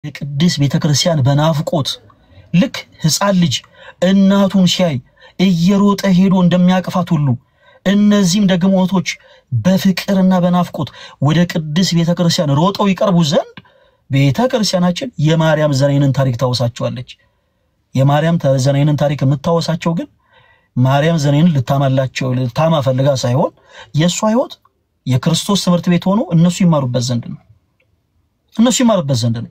ቅዱስ ቤተክርስቲያን በናፍቆት ልክ ሕፃን ልጅ እናቱን ሲያይ እየሮጠ ሄዶ እንደሚያቅፋት ሁሉ እነዚህም ደግሞ ወቶች በፍቅርና በናፍቆት ወደ ቅዱስ ቤተክርስቲያን ሮጠው ይቀርቡ ዘንድ ቤተክርስቲያናችን የማርያም ዘነይንን ታሪክ ታወሳቸዋለች። የማርያም ዘነይንን ታሪክ የምታወሳቸው ግን ማርያም ዘነይንን ልታማ ፈልጋ ሳይሆን የሷ ሕይወት የክርስቶስ ትምህርት ቤት ሆኖ እነሱ ይማሩበት ዘንድ ነው።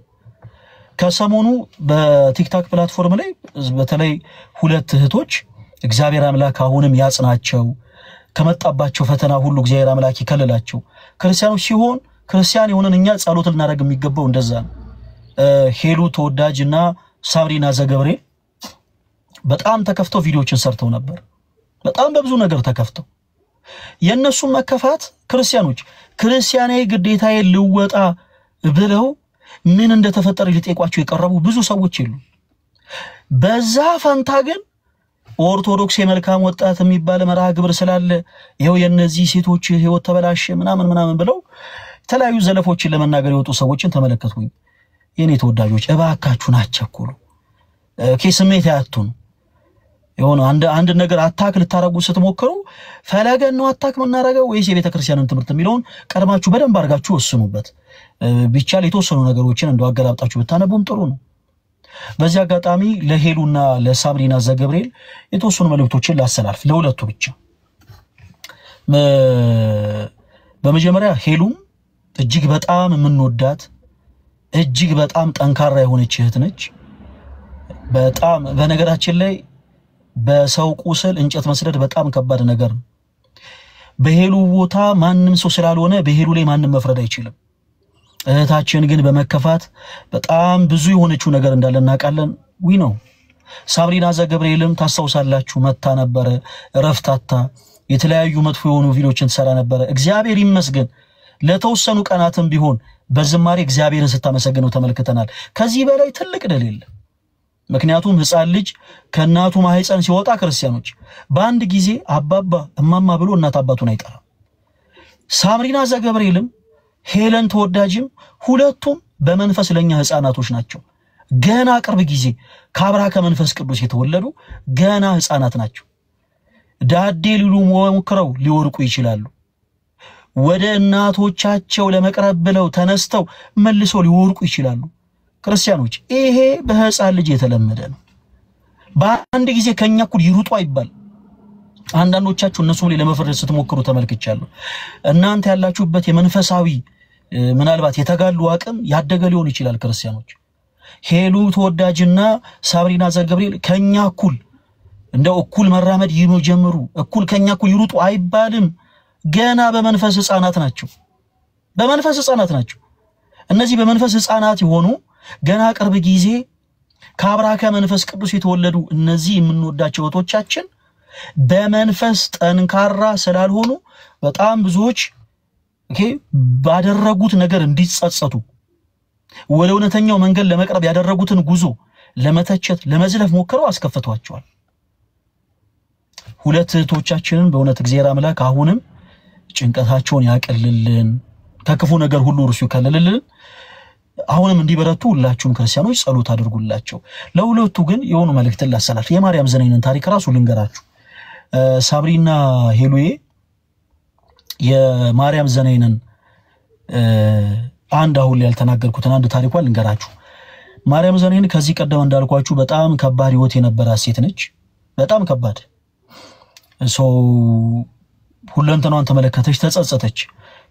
ከሰሞኑ በቲክቶክ ፕላትፎርም ላይ በተለይ ሁለት እህቶች እግዚአብሔር አምላክ አሁንም ያጽናቸው ከመጣባቸው ፈተና ሁሉ እግዚአብሔር አምላክ ይከለላቸው ክርስቲያኖች ሲሆን ክርስቲያን የሆነን እኛ ጸሎት ልናደርግ የሚገባው እንደዛ ነው። ሄሉ ተወዳጅና ሳብሪና ዘገብሬ በጣም ተከፍተው ቪዲዮችን ሰርተው ነበር። በጣም በብዙ ነገር ተከፍተው የነሱ መከፋት ክርስቲያኖች ክርስቲያናዊ ግዴታዬ ልወጣ ብለው ምን እንደተፈጠረ ሊጠይቋቸው የቀረቡ ብዙ ሰዎች ይሉ በዛ ፈንታ ግን ኦርቶዶክስ የመልካም ወጣት የሚባል መርሃ ግብር ስላለ ይሄው የነዚህ ሴቶች ህይወት ተበላሸ ምናምን ብለው ተለያዩ ዘለፎችን ለመናገር የወጡ ሰዎችን ተመለከቱኝ። የኔ ተወዳጆች እባካችሁን አትቸኩሉ። ከስሜት ያቱን የሆነ አንድ ነገር አታክ ልታረጉ ስትሞክሩ ፈለገን ነው አታክ መናረጋው ወይስ የቤተክርስቲያንን ትምህርት የሚለውን ቀድማችሁ በደንብ አርጋችሁ ወስኑበት። ቢቻል የተወሰኑ ነገሮችን እንደው አገላብጣችሁ ብታነቡም ጥሩ ነው። በዚህ አጋጣሚ ለሄሉና ለሳብሪና ዘገብሬል የተወሰኑ መልእክቶችን ላሰላልፍ ለሁለቱ ብቻ። በመጀመሪያ ሄሉም እጅግ በጣም የምንወዳት እጅግ በጣም ጠንካራ የሆነች እህት ነች። በጣም በነገራችን ላይ በሰው ቁስል እንጨት መስደድ በጣም ከባድ ነገር ነው። በሄሉ ቦታ ማንንም ሰው ስላልሆነ በሄሉ ላይ ማንንም መፍረድ አይችልም። እህታችን ግን በመከፋት በጣም ብዙ የሆነችው ነገር እንዳለናቃለን ነው። ሳብሪና ዘገብሬልም ታስተውሳላችሁ መታ ነበር ረፍታታ የተለያዩ መጥፎ የሆኑ ቪዲዮችን ተሰራ ነበር። እግዚአብሔር ይመስገን ለተወሰኑ ቀናትም ቢሆን በዝማሬ እግዚአብሔርን ስታመሰግነው ተመልክተናል። ከዚህ በላይ ትልቅ ድል የለም። ምክንያቱም ሕፃን ልጅ ከናቱ ማህፀን ሲወጣ ክርስቲያኖች በአንድ ጊዜ አባባ እማማ ብሎ እናት አባቱን አይጠራም። ሳብሪና ዘገብሬልም ሄለን ተወዳጅም ሁለቱም በመንፈስ ለኛ ሕፃናቶች ናቸው። ገና ቅርብ ጊዜ ከአብራ ከመንፈስ ቅዱስ የተወለዱ ገና ሕፃናት ናቸው። ዳዴ ሊሉ ሞክረው ሊወርቁ ይችላሉ። ወደ እናቶቻቸው ለመቅረብ ብለው ተነስተው መልሰው ሊወርቁ ይችላሉ። ክርስቲያኖች ይሄ በሕፃን ልጅ የተለመደ ነው። በአንድ ጊዜ ከኛ እኩል ይሩጡ አይባል። አንዳንዶቻችሁ እነሱ ላይ ለመፈረድ ስትሞክሩ ተመልክቻለሁ። እናንተ ያላችሁበት የመንፈሳዊ ምናልባት የተጋሉ አቅም ያደገ ሊሆን ይችላል። ክርስቲያኖች ሄሉ ተወዳጅና ሳብሪና ዘገብሬል ከኛ እኩል እንደው እኩል መራመድ ይጀምሩ እኩል ከኛ እኩል ይሩጡ አይባልም። ገና በመንፈስ ሕፃናት ናቸው። እነዚህ በመንፈስ ሕፃናት የሆኑ ገና ቅርብ ጊዜ ከአብራከ መንፈስ ቅዱስ የተወለዱ እነዚህ የምንወዳቸው እህቶቻችን በመንፈስ ጠንካራ ስላልሆኑ በጣም ብዙዎች ባደረጉት ነገር እንዲጸጸቱ ወደ እውነተኛው መንገድ ለመቅረብ ያደረጉትን ጉዞ ለመተቸት ለመዝለፍ ሞክረው አስከፍቷቸዋል። ሁለት እህቶቻችንን በእውነት እግዚአብሔር አምላክ አሁንም ጭንቀታቸውን ያቀልልን ከክፉ ነገር ሁሉ እርሱ ይከለልልን። አሁንም እንዲበረቱ ሁላችሁም ክርስቲያኖች ጸሎት አድርጉላቸው። ለሁለቱ ግን የሆኑ መልእክት ላሰላልፍ። የማርያም ዘነይንን ታሪክ ራሱ ልንገራችሁ። ሳብሪና ሄሉዬ የማርያም ዘነይንን አንድ አሁን ላይ ያልተናገርኩትን አንድ ታሪኳን ልንገራችሁ። ማርያም ዘነይን ከዚህ ቀደም እንዳልኳችሁ በጣም ከባድ ህይወት የነበራት ሴት ነች። በጣም ከባድ ሁለንተናዋን ተመለከተች፣ ተጸጸተች።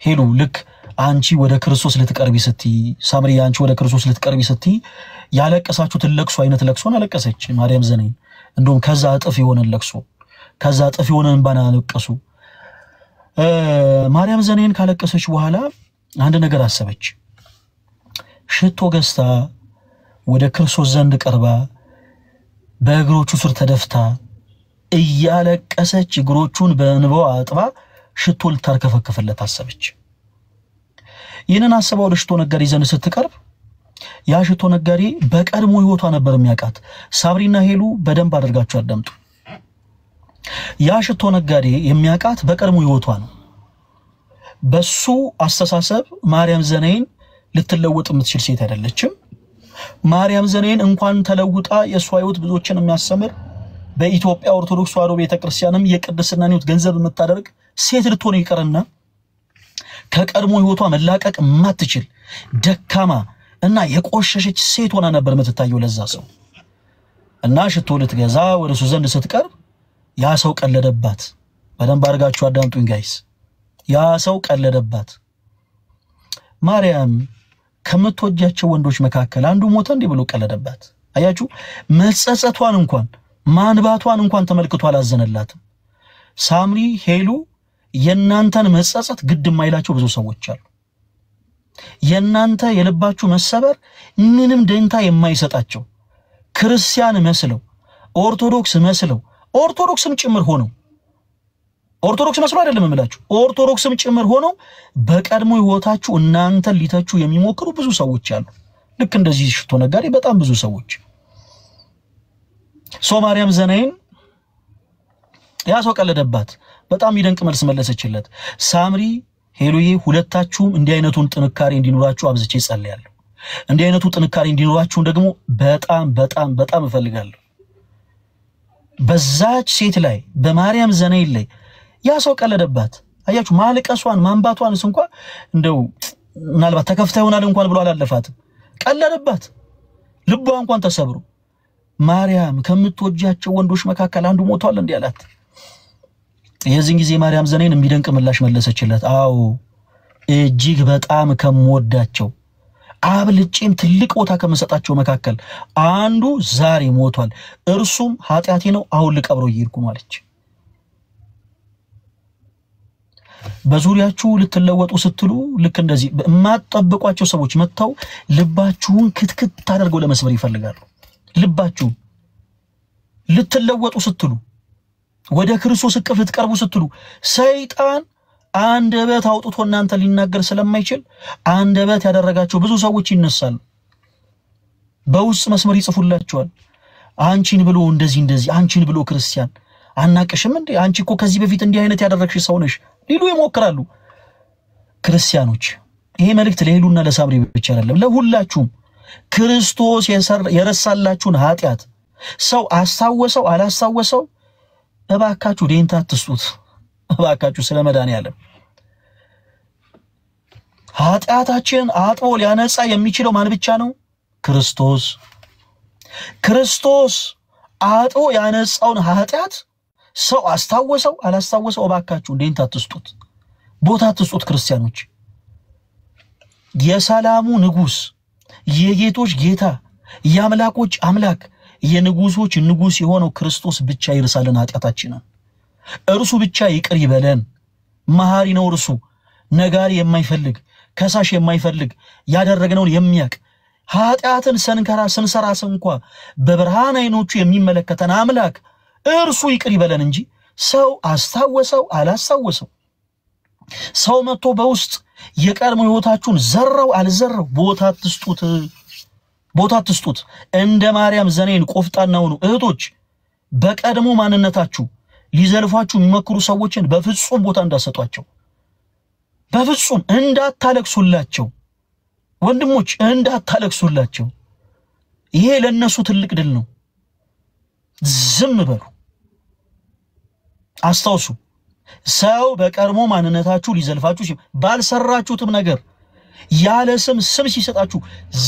ሄሉ ልክ አንቺ ወደ ክርስቶስ ልትቀርቢ ስትይ ሳምሪ አንቺ ወደ ክርስቶስ ልትቀርቢ ስትይ ያለቀሳችሁት ለቅሶ አይነት ለቅሶን አለቀሰች ማርያም ዘነይን። እንደውም ከዛ እጥፍ የሆነ ለቅሶ ከዛ እጥፍ የሆነ እንባን አለቀሱ። ማርያም ዘነይን ካለቀሰች በኋላ አንድ ነገር አሰበች። ሽቶ ገዝታ ወደ ክርስቶስ ዘንድ ቀርባ በእግሮቹ ስር ተደፍታ እያለቀሰች እግሮቹን በእንባዋ አጥባ ሽቶ ልታርከፈከፈለት አሰበች። ይህንን አሰባው ለሽቶ ነጋዴ ዘንድ ስትቀርብ ያ ሽቶ ነጋዴ በቀድሞ ህይወቷ ነበር የሚያቃት። ሳብሪና ሄሉ በደንብ አድርጋችሁ አዳምጡ። ያ ሽቶ ነጋዴ የሚያቃት በቀድሞ ህይወቷ ነው። በሱ አስተሳሰብ ማርያም ዘነይን ልትለወጥ የምትችል ሴት አይደለችም። ማርያም ዘኔን እንኳን ተለውጣ የሷ ህይወት ብዙዎችን የሚያስተምር በኢትዮጵያ ኦርቶዶክስ ተዋሕዶ ቤተክርስቲያንም የቅድስናን ህይወት ገንዘብ የምታደርግ ሴት ልትሆን ይቀርና ከቀድሞ ህይወቷ መላቀቅ ማትችል ደካማ እና የቆሸሸች ሴት ሆና ነበር የምትታየው ለዛ ሰው እና ሽቶ ልትገዛ ወደ እሱ ዘንድ ስትቀርብ ያ ሰው ቀለደባት በደንብ አድርጋችሁ አዳምጡኝ ጋይስ ያ ሰው ቀለደባት ማርያም ከምትወጃቸው ወንዶች መካከል አንዱ ሞተ እንዴ ብሎ ቀለደባት አያችሁ መጸጸቷን እንኳን ማንባቷን እንኳን ተመልክቶ አላዘነላትም ሳምሪ ሄሉ የናንተን መጸጸት ግድ የማይላቸው ብዙ ሰዎች አሉ የናንተ የልባችሁ መሰበር ምንም ደንታ የማይሰጣቸው ክርስቲያን መስለው ኦርቶዶክስ መስለው ኦርቶዶክስም ጭምር ሆነው ኦርቶዶክስ መስለው አይደለም እምላችሁ ኦርቶዶክስም ጭምር ሆነው በቀድሞ ህይወታችሁ እናንተን ሊተቹ የሚሞክሩ ብዙ ሰዎች አሉ ልክ እንደዚህ ሽቶ ነጋዴ በጣም ብዙ ሰዎች ማርያም ዘነይን ያ ሰው ቀለደባት በጣም ይደንቅ መልስ መለሰችለት ሳምሪ ሄሉዬ ሁለታችሁም እንዲህ አይነቱን ጥንካሬ እንዲኖራችሁ አብዝቼ ጸልያለሁ እንዲህ አይነቱ ጥንካሬ እንዲኖራችሁ ደግሞ በጣም እፈልጋለሁ በዛች ሴት ላይ በማርያም ዘነይ ላይ ያ ሰው ቀለደባት አያችሁ ማልቀሷን ማንባቷንስ እንኳን እንደው ምናልባት ተከፍታ ይሆናል እንኳን ብሎ አላለፋትም ቀለደባት ልቧ እንኳን ተሰብሮ ማርያም ከምትወጃቸው ወንዶች መካከል አንዱ ሞቷል እንዴ አላት የዚህን ጊዜ ማርያም ዘነይን የሚደንቅ ምላሽ መለሰችለት አዎ እጅግ በጣም ከመወዳቸው አብልጬም ትልቅ ቦታ ከመሰጣቸው መካከል አንዱ ዛሬ ሞቷል እርሱም ኃጢያቴ ነው አሁን ልቀብረው ይርኩ ማለች በዙሪያችሁ ልትለወጡ ስትሉ ልክ እንደዚህ ማጥጠብቋቸው ሰዎች መተው ልባችሁን ክትክት ታደርገው ለመስበር ይፈልጋሉ ልባችሁ ልትለወጡ ስትሉ ወደ ክርስቶስ እቅፍ ልትቀርቡ ስትሉ ሰይጣን አንደበት አውጥቶ እናንተ ሊናገር ስለማይችል አንደበት ያደረጋቸው ብዙ ሰዎች ይነሳሉ በውስጥ መስመር ይጽፉላቸዋል አንቺን ብሎ እንደዚህ አንቺን ብሎ ክርስቲያን አናቀሽም እንዴ አንቺ እኮ ከዚህ በፊት እንዲህ አይነት ያደረግሽ ሰው ነሽ ሊሉ ይሞክራሉ ክርስቲያኖች ይሄ መልእክት ለሄሉና ለሳምሪ ብቻ አይደለም ለሁላችሁም ክርስቶስ የረሳላችሁን ኃጢያት ሰው አስተዋወሰው አላስተዋወሰው እባካችሁ ደንታ አትስጡት እባካችሁ ስለመዳን ያለም ኃጢያታችን አጥቦ ሊያነጻ የሚችለው ማን ብቻ ነው ክርስቶስ አጥቦ ያነጻውን ኃጢያት ሰው አስተዋወሰው አላስተዋወሰው እባካችሁ ደንታ አትስጡት ቦታ አትስጡት ክርስቲያኖች የሰላሙ ንጉስ የጌቶች ጌታ ያምላኮች አምላክ የንጉሶች ንጉስ የሆነው ክርስቶስ ብቻ ይርሳልን ኃጢያታችንን እርሱ ብቻ ይቅር ይበለን መሐሪ ነው እርሱ ነጋሪ የማይፈልግ ከሳሽ የማይፈልግ ያደረግነውን የሚያቅ ኃጢያትን ስንሰራ እንኳን በብርሃን አይኖቹ የሚመለከተን አምላክ እርሱ ይቅር ይበለን እንጂ ሰው አስተዋወሰው አላስተዋወሰው ሰው መጥቶ በውስጥ የቀድሞ ህይወታችሁን ዘራው አልዘራው ቦታ አትስጡት እንደ ማርያም ዘነይን ቆፍጣናው ነው እህቶች በቀድሞ ማንነታችሁ ሊዘልፏችሁ የሚመክሩ ሰዎችን በፍጹም ቦታ እንዳሰጧቸው በፍጹም እንዳታለቅሱላቸው ወንድሞች እንዳታለቅሱላቸው ይሄ ለነሱ ትልቅ ድል ነው ዝም በሉ አስተውሱ ሰው በቀድሞ ማንነታችሁ ሊዘልፋችሁ ባልሰራችሁትም ነገር ያለ ስም ሲሰጣችሁ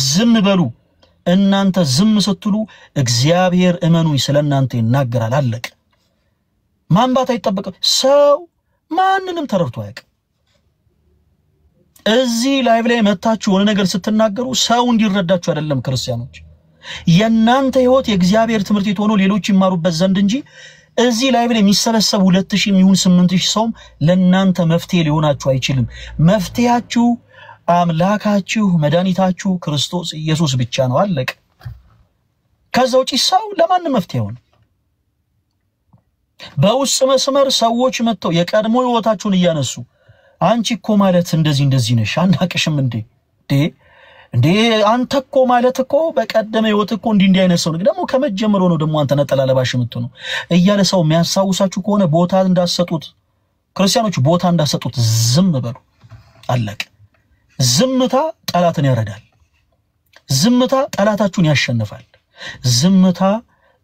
ዝም በሉ እናንተ ዝም ስትሉ እግዚአብሔር እመኑኝ ስለናንተ ይናገራል አለቀ ማንባት አይተበቀ ሰው ማንንም ተረድቶ ያቅ እዚህ ላይቭ ላይ መታችሁ ወለ ነገር ስትናገሩ ሰው እንዲረዳችሁ አይደለም ክርስቲያኖች የናንተ ህይወት የእግዚአብሔር ትምህርት ሆኖ ሌሎች ይማሩበት ዘንድ እንጂ እዚህ ላይቭ ላይ የሚሰበሰቡ 2000 ይሁን 8000 ሰው ለናንተ መፍትሄ ሊሆናችሁ አይችልም መፍትሄያችሁ አምላካችሁ መድኃኒታችሁ ክርስቶስ ኢየሱስ ብቻ ነው አለቀ ከዛው ጪሳው ለማን መፍትሄው ነው በውስጥ መስመር ሰዎች መተው የቀድሞ ህይወታችሁን እያነሱ አንቺ እኮ ማለት እንደዚህ ነሽ አናቀሽም እንዴ አንተ እኮ ማለት እኮ በቀደመ ህይወት እኮ እንዲህ አይነት ሰው ነው ደግሞ ከመጀመሩ ነው ደግሞ አንተ ነጠላለባሽ ምትሆኑ እያለ ሰው የሚያሳውሳችሁ ከሆነ ቦታ እንዳሰጡት ክርስቲያኖች ቦታ እንዳሰጡት ዝም በሉ አለቀ ዝምታ ጠላትን ያረዳል ዝምታ ጠላታችሁን ያሸንፋል ዝምታ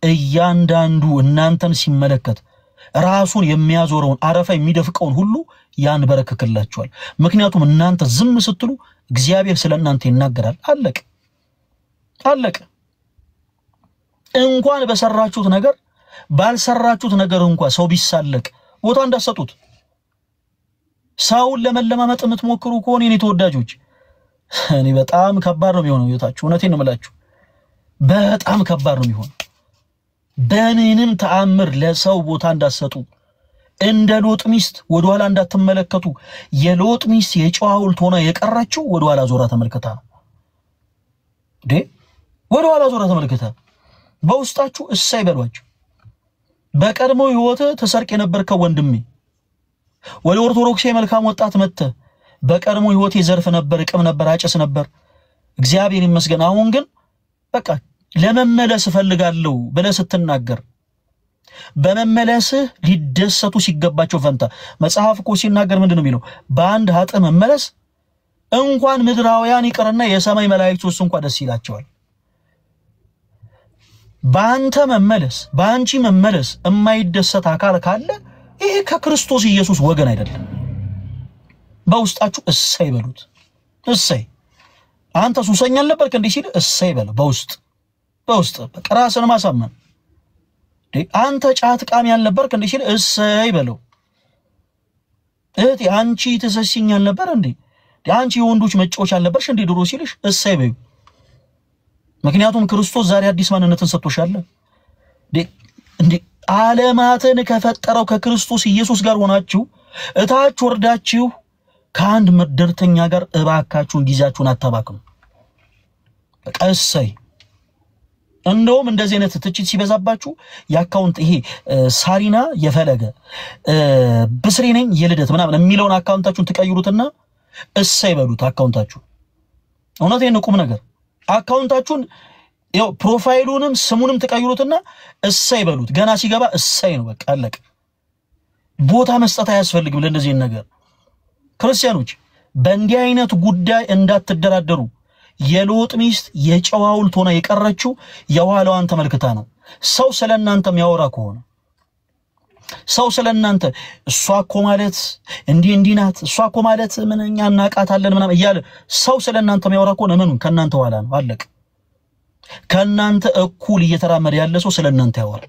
እያንዳንዱ እናንተን ሲመለከት ራሱን የሚያዞረውን አረፋ የሚደፍቀውን ሁሉ ያንበረክክላችኋል ምክንያቱም እናንተ ዝም ስትሉ እግዚአብሔር ስለእናንተ ይናገራል አለቀ እንኳን በሰራችሁት ነገር ባልሰራችሁት ነገር እንኳን ሰው ቢሳለቅ ቦታ እንዳሰጡት ሰውን ለመለማመጥ የምትሞክሩ ከሆነ የኔ ተወዳጆች እኔ በጣም ከባድ ነው የሚሆነው ይወታችሁ እውነቴን ነው የምላችሁ በጣም ከባድ ነው የሚሆነው በእኔንም ተአምር ለሰው ቦታ እንዳሰጡ እንደ ሎጥ ሚስት ወደኋላ እንዳትመለከቱ የሎጥ ሚስት የጨዋውልት ሆና የቀረችው ወደኋላ ዞራ ተመልከታ ወደኋላ ዞራ ተመልከታ በውስጣችሁ እሳይ በሏችሁ በቀድሞ ህይወት ተሰርቅ የነበርከው ወንድሜ ወደ ኦርቶዶክስ መልካም ወጣት መጥተ በቀድሞ ህይወት ይዘርፍ ነበር እቅም ነበር አጨስ ነበር እግዚአብሔር ይመስገን አሁን ግን በቃ ለመመለስ ፈልጋለሁ ብለህ ስትናገር በመመለስ ሊደሰቱ ሲገባቸው ፈንታ መጽሐፍ እኮ ሲናገር ምንድነው የሚለው በአንድ ሀጥ መመለስ እንኳን ምድራውያን ይቀርና የሰማይ መላእክቶች እንኳን ደስ ይላቸዋል ባንተ መመለስ ባንቺ መመለስ የማይደሰት አካል ካለ ይሄ ከክርስቶስ ኢየሱስ ወገን አይደለም በውስጣችሁ እሰይ በሉት እሰይ አንተ ሱሰኛ አልነበርክ እንዴ ሲል እሰይ በለው በውስጥ በራስን ማሳመን አንተ ጫት ቃሚ አልነበርክ እንዴ ሲል እሰይ በለው እህቴ አንቺ ተሰሲኝ አልነበር እንዴ አንቺ የወንዶች መጫወቻ አልነበርሽ እንዴ ድሮ ሲልሽ እሰይ በዩ ምክንያቱም ክርስቶስ ዛሬ አዲስ ማንነትን ሰጥቶሻል እንዴ ዓለማትን ከፈጠረው ከክርስቶስ ኢየሱስ ጋር ሆናችሁ እታች ወርዳችሁ ከአንድ መደርተኛ ጋር እባካችሁን ጊዜያችሁን አታባክኑ በቀሰይ እንደውም እንደዚህ አይነት ትችት ሲበዛባችሁ የአካውንት ይሄ ሳሪና የፈለገ ብስሪ ነኝ የልደት ምናምን የሚለውን አካውንታችሁን ተቀይሩትና እሰይ በሉት አካውንታችሁ እውነቴን ነው ቁም ነገር አካውንታችሁን ያው ፕሮፋይሉንም ስሙንም ተቀይሩትና እሰይ በሉት ገና ሲገባ እሰይ ነው በቃ አለቀ ቦታ መስጠት አያስፈልግም ለእንደዚህ ነገር ክርስቲያኖች በእንዲህ አይነት ጉዳይ እንዳትደራደሩ የሎጥ ሚስት የጨዋውልት ሆና የቀረችው የዋላዋን ተመልክታ ነው ሰው ስለናንተ የሚያወራ ከሆነ ሰው ስለናንተ እሷኮ ማለት እንዲህ ናት እሷኮ ማለት ምንኛ እናቃታለን ምናም እያለ ሰው ስለናንተ የሚያወራ ከሆነ ምኑ ከናንተ ዋላ ነው አለቀ ከናንተ እኩል እየተራመደ ያለ ሰው ስለናንተ ያወራ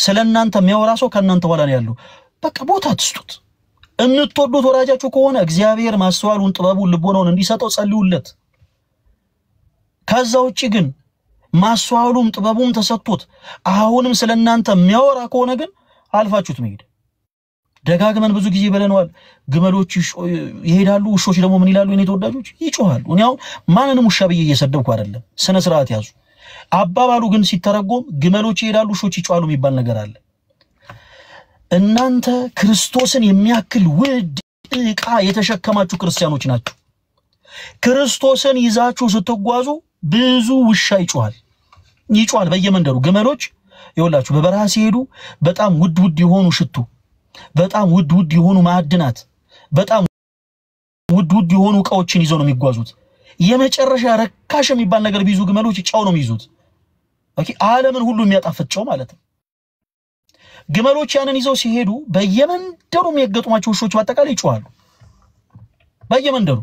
ስለናንተ የሚያወራ ሰው ከናንተ ዋላ ነው ያለው በቃ ቦታ ትስጡት እንጥቶዱት ወራጃችሁ ከሆነ እግዚአብሔር ማስተዋሉን ጥበቡን ልቦናውን እንዲሰጠው ጸልዩለት ከዛውጪ ግን ማስተዋሉም ጥበቡም ተሰጥቶት አሁንም ስለናንተ የሚያወራ ከሆነ ግን አልፋችሁት መሄድ ደጋግመን ብዙ ጊዜ በለነዋል ግመሎች ይሄዳሉ ውሾች ደግሞ ምን ይላሉ የኔ ተወዳጆች ይጮሃሉ እኛው ማንንም ውሻ በየ እየሰደብኩ አይደለም ስነ ስርዓት ያዙ አባባሉ ግን ሲተረጎም ግመሎች ይሄዳሉ ውሾች ይጮሃሉ የሚባል ነገር አለ እናንተ ክርስቶስን የሚያክል ውድ ዕቃ የተሸከማችሁ ክርስቲያኖች ናችሁ ክርስቶስን ይዛችሁ ስትጓዙ ብዙ ውሻ ይጮሃል በየመንደሩ ግመሎች ይወላችሁ በበረሃ ሲሄዱ በጣም ውድ የሆኑ ሽቱ በጣም ውድ የሆኑ ማዕድናት በጣም ውድ የሆኑ ዕቃዎችን ይዘው ነው የሚጓዙት የመጨረሻ ረካሽ የሚባል ነገር ቢይዙ ግመሎች ጫው ነው የሚይዙት ኦኬ ዓለምን ሁሉ የሚያጣፍጥ ጫው ማለት ነው ግመሎች ያንን ይዘው ሲሄዱ በየመንደሩ የሚገጥሟቸው ውሾች በአጠቃላይ ይጮሃሉ በየመንደሩ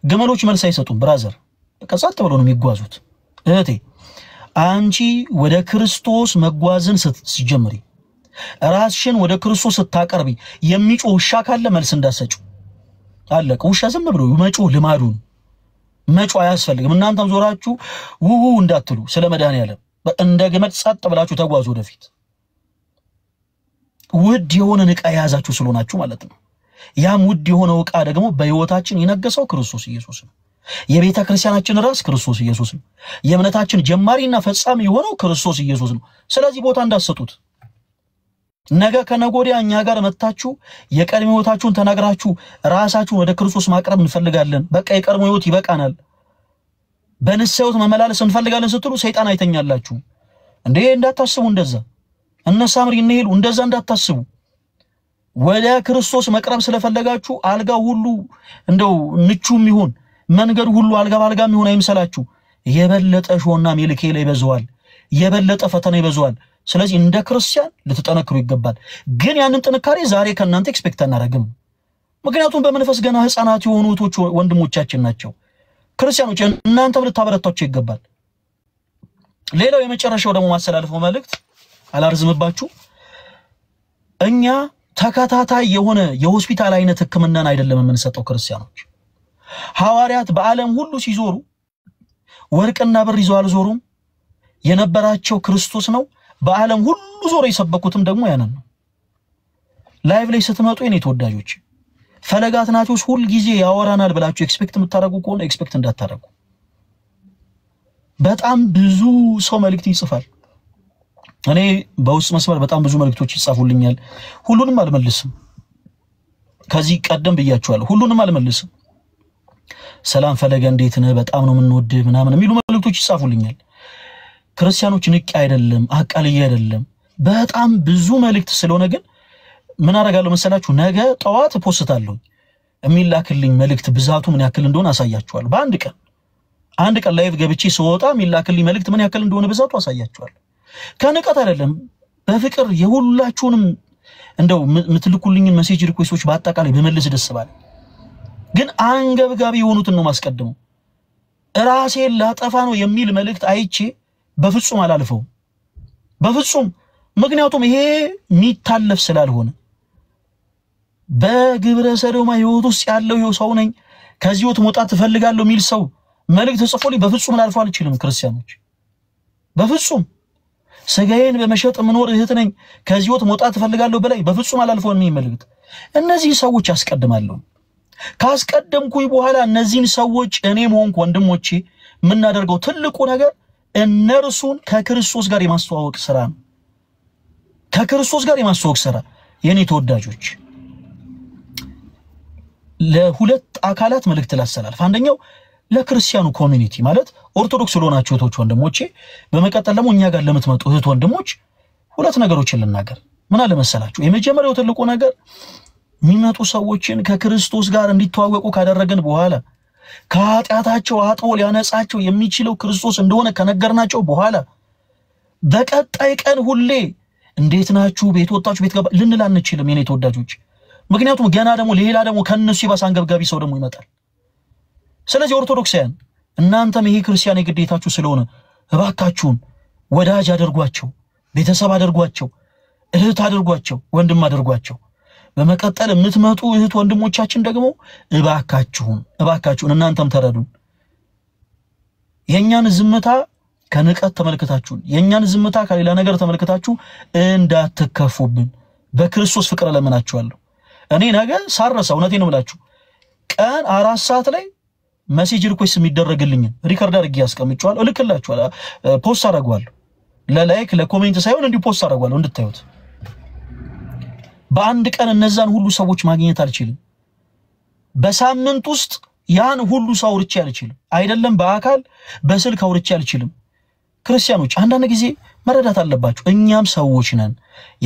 ግመሎች መልስ አይሰጡም ብራዘር በቀጻት ብለው ነው የሚጓዙት እህቴ አንቺ ወደ ክርስቶስ መጓዝን ስትጀምሪ ራስሽን ወደ ክርስቶስ ተታቀርቢ የሚጮህ ውሻ ካለ መልስ እንዳሰጩ አለቀ ውሻ ዝም ብሎ መጮህ ልማዱን መጮህ አያስፈልግም እናንተም ዞራችሁ ውው እንዳትሉ ስለመዳን ያለ እንደ ግመል ጸጥ ብላችሁ ተጓዙ ወደፊት ውድ የሆነ ዕቃ ያዛችሁ ስለሆናችሁ ማለት ነው ያም ውድ የሆነ ዕቃ ደግሞ በህይወታችን ይነገሰው ክርስቶስ ኢየሱስ ነው የቤተ ክርስቲያናችን ራስ ክርስቶስ ኢየሱስ ነው የእምነታችን ጀማሪና ፈጻሚ የሆነው ክርስቶስ ኢየሱስ ነው ስለዚህ ቦታ እንዳሰጡት ነገ ከነጎዲያ እኛ ጋር መጣችሁ የቀድሞ ህይወታችሁን ተናግራችሁ ራሳችሁን ወደ ክርስቶስ ማቅረብ እንፈልጋለን በቃ የቀድሞ ህይወት ይበቃናል በንስሐት መመላለስ እንፈልጋለን ስትሉ ሰይጣን አይተኛላችሁ እንዴ እንዳታስቡ እንደዛ እነሳምሪ እንሄሉ እንደዛ እንዳታስቡ ወደ ክርስቶስ መቅረብ ስለፈለጋችሁ አልጋ ሁሉ እንደው ምቹም ይሁን መንገድ ሁሉ አልጋ ባልጋም ይሁን አይምሰላችሁ የበለጠ ሾና ሚልኬል ይበዛዋል የበለጠ ፈተና ይበዛዋል ስለዚህ እንደ ክርስቲያን ልትጠነክሩ ይገባል ግን ያንን ጥንካሬ ዛሬ ከናንተ ኤክስፔክት አናረግም ምክንያቱም በመንፈስ ገና ህፃናት የሆኑ ወንድሞቻችን ናቸው ክርስቲያኖች እናንተም ልታበረታቸው ይገባል ሌላው የመጨረሻው ደግሞ ማስተላለፈው መልእክት አላርዝምባችሁ እኛ ተከታታይ የሆነ የሆስፒታል አይነት ህክምናን አይደለም የምንሰጠው ክርስቲያኖች ሐዋርያት በዓለም ሁሉ ሲዞሩ ወርቅና ብር ይዘው አልዞሩም የነበራቸው ክርስቶስ ነው በዓለም ሁሉ ዞሮ የሰበኩትም ደግሞ ያንን ነው ላይቭ ላይ ስትመጡ የኔ ተወዳጆች ፈለጋት ናቾስ ሁሉ ጊዜ ያወራናል ብላችሁ ኤክስፔክት የምታረጉ ከሆነ ኤክስፔክት እንዳታረጉ በጣም ብዙ ሰው መልእክት ይጽፋል እኔ በውስጥ መስመር በጣም ብዙ መልእክቶች ይጻፉልኛል ሁሉንም አልመልስም ከዚህ ቀደም ብያችኋለሁ ሁሉንም አልመልስም ሰላም ፈለገ እንዴት ነህ በጣም ነው የምንወድህ ምናምን የሚሉ መልእክቶች ይጻፉልኛል ክርስቲያኖች ንቅ አይደለም አቃልዬ አይደለም በጣም ብዙ መልእክት ስለሆነ ግን ምን አደርጋለሁ መሰላችሁ ነገ ጠዋት ፖስታለሁ የሚላክልኝ መልእክት ብዛቱ ምን ያክል እንደሆነ አሳያችኋለሁ አንድ ቀን ላይቭ ገብቼ ስወጣ የሚላክልኝ መልእክት ምን ያክል እንደሆነ ብዛቱ አሳያችኋለሁ ከንቀት አይደለም በፍቅር የሁላችሁንም እንደው ምትልኩልኝን ሜሴጅ ሪኩዌስቶች በአጠቃላይ በመልስ ደስባል ግን አንገብጋቢ የሆኑትን ነው ማስቀደሙ ራሴን ላጠፋ ነው የሚል መልእክት አይቼ በፍጹም አላልፈው በፍጹም ምክንያቱም ይሄ ሚታለፍ ስላልሆነ በግብረ ሰዶማ ህይወት ውስጥ ያለው ይው ሰው ነኝ ከዚህ ወጥ መውጣት ፈልጋለሁ ሚል ሰው መልእክት ጽፎልኝ በፍጹም ላልፈው አልችልም ክርስቲያኖች በፍጹም ስጋዬን በመሸጥ ምኖር እህት ነኝ ከዚህ ወጥ መውጣት ፈልጋለሁ በላይ በፍጹም አላልፈው የሚል መልእክት እነዚህ ሰዎች ያስቀድማለሁ ካስቀደምኩኝ በኋላ እነዚህን ሰዎች እኔም ሆንኩ ወንድሞቼ ምን እናደርገው ትልቁ ነገር እነርሱን ከክርስቶስ ጋር የማስተዋወቅ ስራ ነው ከክርስቶስ ጋር የማስተዋወቅ ስራ የኔ ተወዳጆች ለሁለት አካላት መልእክት ላሰላልፍ አንደኛው ለክርስቲያኑ ኮሚኒቲ ማለት ኦርቶዶክስ ለሆናችሁ እህቶች ወንድሞቼ በመቀጠል ደግሞ እኛ ጋር ለምትመጡ እህት ወንድሞች ሁለት ነገሮችን ልናገር ምን አለ መሰላችሁ የመጀመሪያው ትልቁ ነገር የሚመጡ ሰዎችን ከክርስቶስ ጋር እንዲተዋወቁ ካደረገን በኋላ ከኃጢአታቸው አጥቦ ሊያነጻቸው የሚችለው ክርስቶስ እንደሆነ ከነገርናቸው በኋላ በቀጣይ ቀን ሁሌ እንዴት ናችሁ ቤት ወጣችሁ ቤት ገባ ልንል አንችልም የኔ ተወዳጆች ምክንያቱም ገና ደግሞ ሌላ ደግሞ ከነሱ ይባስ አንገብጋቢ ሰው ደግሞ ይመጣል ስለዚህ ኦርቶዶክሳውያን እናንተም ይሄ ክርስቲያን የግዴታችሁ ስለሆነ እባካችሁን ወዳጅ አድርጓቸው ቤተሰብ አድርጓቸው እህት አድርጓቸው ወንድም አድርጓቸው በመቀጠል የምትመጡ እህት ወንድሞቻችን ደግሞ እባካችሁን እናንተም ተረዱን የኛን ዝምታ ከንቀት ተመልክታችሁ የኛን ዝምታ ከሌላ ነገር ተመልክታችሁ እንዳትከፉብን በክርስቶስ ፍቅር ለምናችኋለሁ እኔ ነገ ሳረሳ እውነቴን ነው ብላችሁ ቀን 4 ሰዓት ላይ ሜሴጅ ሪኩዌስት የሚደረግልኝ ሪከርድ አድርጌ ያስቀምጫለሁ እልክላችኋለሁ ፖስት አደርጋለሁ ለላይክ ለኮሜንት ሳይሆን እንዲሁ ፖስት አደርጋለሁ እንድታዩት በአንድ ቀን እነዛን ሁሉ ሰዎች ማግኘት አልችልም በሳምንት ውስጥ ያን ሁሉ ሰው አውርቼ አልችልም አይደለም በአካል በስልክ አውርቼ አልችልም ክርስቲያኖች አንዳንድ ጊዜ መረዳት አለባችሁ እኛም ሰዎች ነን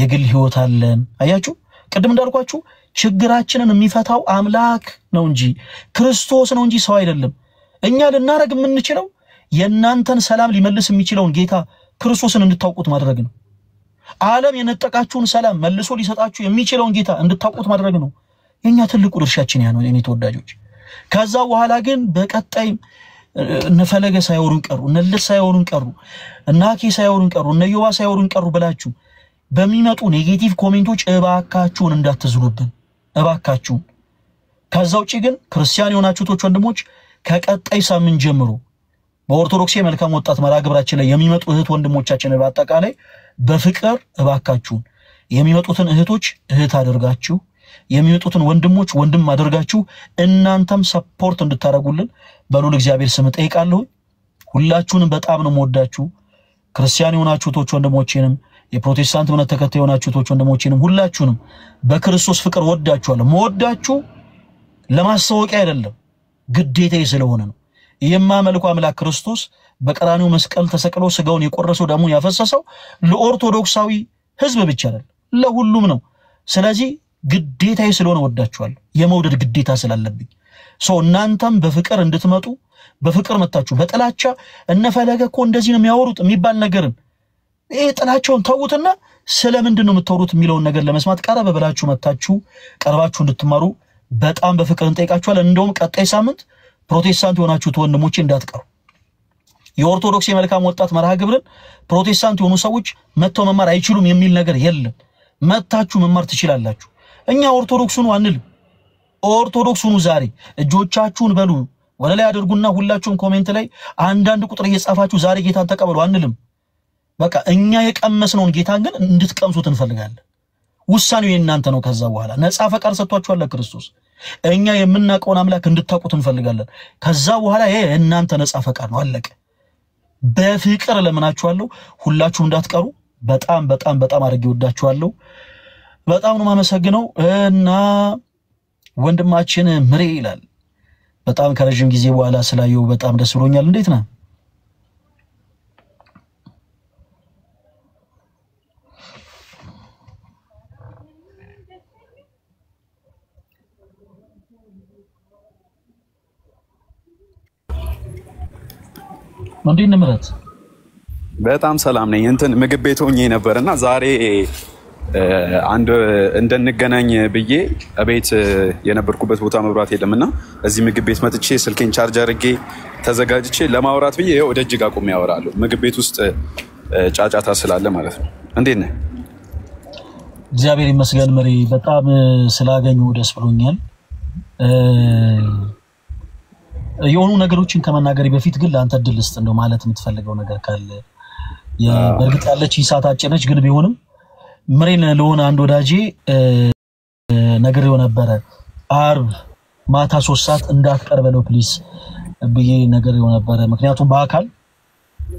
የግል ህይወት አለን አያችሁ ቀደም እንዳልኳችሁ ችግራችንን የሚፈታው አምላክ ነው እንጂ ክርስቶስ ነው እንጂ ሰው አይደለም እኛ ልናረግ የምንችለው የናንተን ሰላም ሊመልስ የሚችለውን ጌታ ክርስቶስን እንድታውቁት ማድረግ ነው ዓለም የነጠቃችሁን ሰላም መልሶ ሊሰጣችሁ የሚችለውን ጌታ እንድታውቁት ማድረግ ነው የኛ ትልቁ ድርሻችን ያ ነው የኔ ተወዳጆች ከዛ በኋላ ግን በቀጣይ ነፈለገ ሳይወሩን ቀሩ ነልስ ሳይወሩን ቀሩ እናኪ ሳይወሩን ቀሩ ነዮዋ ሳይወሩን ቀሩ ብላችሁ በሚመጡ ኔጌቲቭ ኮሜንቶች እባካችሁን እንዳትዝሉብን እባካችሁን ከዛው ጪ ግን ክርስቲያን የሆናችሁቶች ወንድሞች ከቀጣይ ሳምንት ጀምሮ በኦርቶዶክስ መልካም ወጣት መራግብራችን ላይ የሚመጡ እህት ወንድሞቻችን በአጠቃላይ በፍቅር እባካችሁን የሚመጡትን እህቶች እህት አድርጋችሁ የሚመጡትን ወንድሞች ወንድም አድርጋችሁ እናንተም ሰፖርት እንድታረጉልን በሉል እግዚአብሔር ስም ጠይቃለሁ ሁላችሁንም በጣም ነው ወዳችሁ ክርስቲያን የሆናችሁቶች ወንድሞቼንም የፕሮቴስታንት እምነት ተከታይ የሆናችሁቶች ወንድሞቼንም ሁላችሁንም በክርስቶስ ፍቅር ወዳችኋለሁ መወዳችሁ ለማስተዋወቅ አይደለም ግዴታዬ ስለሆነ ነው የማመልኩ አምላክ ክርስቶስ በቀራኒው መስቀል ተሰቅሎ ስጋውን የቆረሰው ደሙን ያፈሰሰው ለኦርቶዶክሳዊ ህዝብ ብቻ አይደለም ለሁሉም ነው ስለዚህ ግዴታዬ ስለሆነ ወዳችኋለሁ የመውደድ ግዴታ ስላለብኝ እናንተም በፍቅር እንድትመጡ በፍቅር መጣችሁ በጥላቻ እነፈለገ እኮ እንደዚህ ነው የሚያወሩት የሚባል ነገርን ጥላቻውን ተውትና ስለምንድን ነው የምትወሩት የሚለውን ነገር ለመስማት ቀረበ ብላችሁ መጣችሁ ቀርባችሁ እንድትማሩ በጣም በፍቅር እንጠይቃችኋለን እንደውም ቀጣይ ሳምንት ፕሮቴስታንት የሆናችሁት ወንድሞቼ እንዳትቀሩ የኦርቶዶክስ የመልካም ወጣት መርሃ ግብርን ፕሮቴስታንት የሆኑ ሰዎች መተው መማር አይችሉም የሚል ነገር የለም መታችሁ መማር ትችላላችሁ እኛ ኦርቶዶክሱን አንልም ኦርቶዶክሱን ዛሬ እጆቻችሁን በሉ ወለ ላይ አድርጉና ሁላችሁም ኮሜንት ላይ አንዳንድ ቁጥር እየጻፋችሁ ዛሬ ጌታን ተቀበሉ አንልም በቃ እኛ የቀመስነውን ጌታን ግን እንድትቀምሱት እንፈልጋለን ውሳኔው የእናንተ ነው ከዛ በኋላ ነፃ ፈቃድ ሰጥቷችኋል ለክርስቶስ እኛ የምናቀውን አምላክ እንድታቁት እንፈልጋለን ከዛ በኋላ የእናንተ ነፃ ፈቃድ ነው አለቀ በፍቅር ለምናችኋለሁ ሁላችሁም እንዳትቀሩ በጣም በጣም በጣም አድርጌ ወዳችኋለሁ በጣም ነው ማመሰግነው እና ወንድማችን ምሬ ይላል በጣም ከረጅም ጊዜ በኋላ ስላየው በጣም ደስ ብሎኛል እንዴት ነህ እንዴት ነህ ምረት በጣም ሰላም ነኝ እንትን ምግብ ቤት ሆኜ ነበርና ዛሬ አንድ እንደንገናኝ ብዬ አቤት የነበርኩበት ቦታ መብራት የለምና እዚህ ምግብ ቤት መጥቼ ስልኬን ቻርጅ አድርጌ ተዘጋጅቼ ለማውራት ብዬ ወደ እጅግ አቁሜ ያወራለሁ ምግብ ቤት ውስጥ ጫጫታ ስላለ ማለት ነው እንዴት ነህ እግዚአብሔር ይመስገን ምሬ በጣም ስላገኙ ደስ ብሎኛል የሆኑ ነገሮችን ከመናገር በፊት ግን ለአንተ ድል እስት እንደው ማለት የምትፈልገው ነገር ካለ በርግጥ ያለች ይሳት አጭነች ግን ቢሆንም ምሬን ለሆነ አንድ ወዳጄ ነገርው ነበር አርብ ማታ 3 ሰዓት እንዳትቀርበለው ፕሊስ ብዬ ነገርው ነበር ምክንያቱም በአካል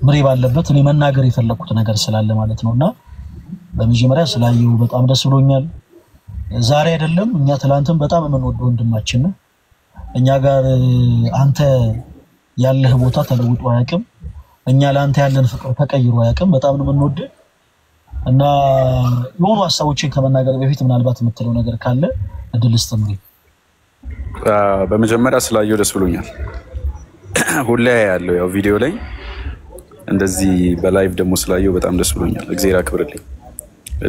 ምሬ ባለበት እኔ መናገር የፈለኩት ነገር ስላለ ማለት ነውና በመጀመሪያ ስላየው በጣም ደስ ብሎኛል ዛሬ አይደለም እኛ ትላንትም በጣም የምንወደው ወንድማችን ነው እኛ ጋር አንተ ያለህ ቦታ ተለውጦ አያውቅም እኛ ለአንተ ያለን ፍቅር ተቀይሮ አያውቅም በጣም ነው የምንወደው እና የሆኑ ሐሳቦችን ከመናገር በፊት ምናልባት የምትለው ነገር ካለ እድል አስተምሪ በመጀመሪያ ስላየው ደስ ብሎኛል ሁሌ ያለው ያው ቪዲዮ ላይ እንደዚህ በላይቭ ደግሞ ስላየው በጣም ደስ ብሎኛል እግዚአብሔር አክብርልኝ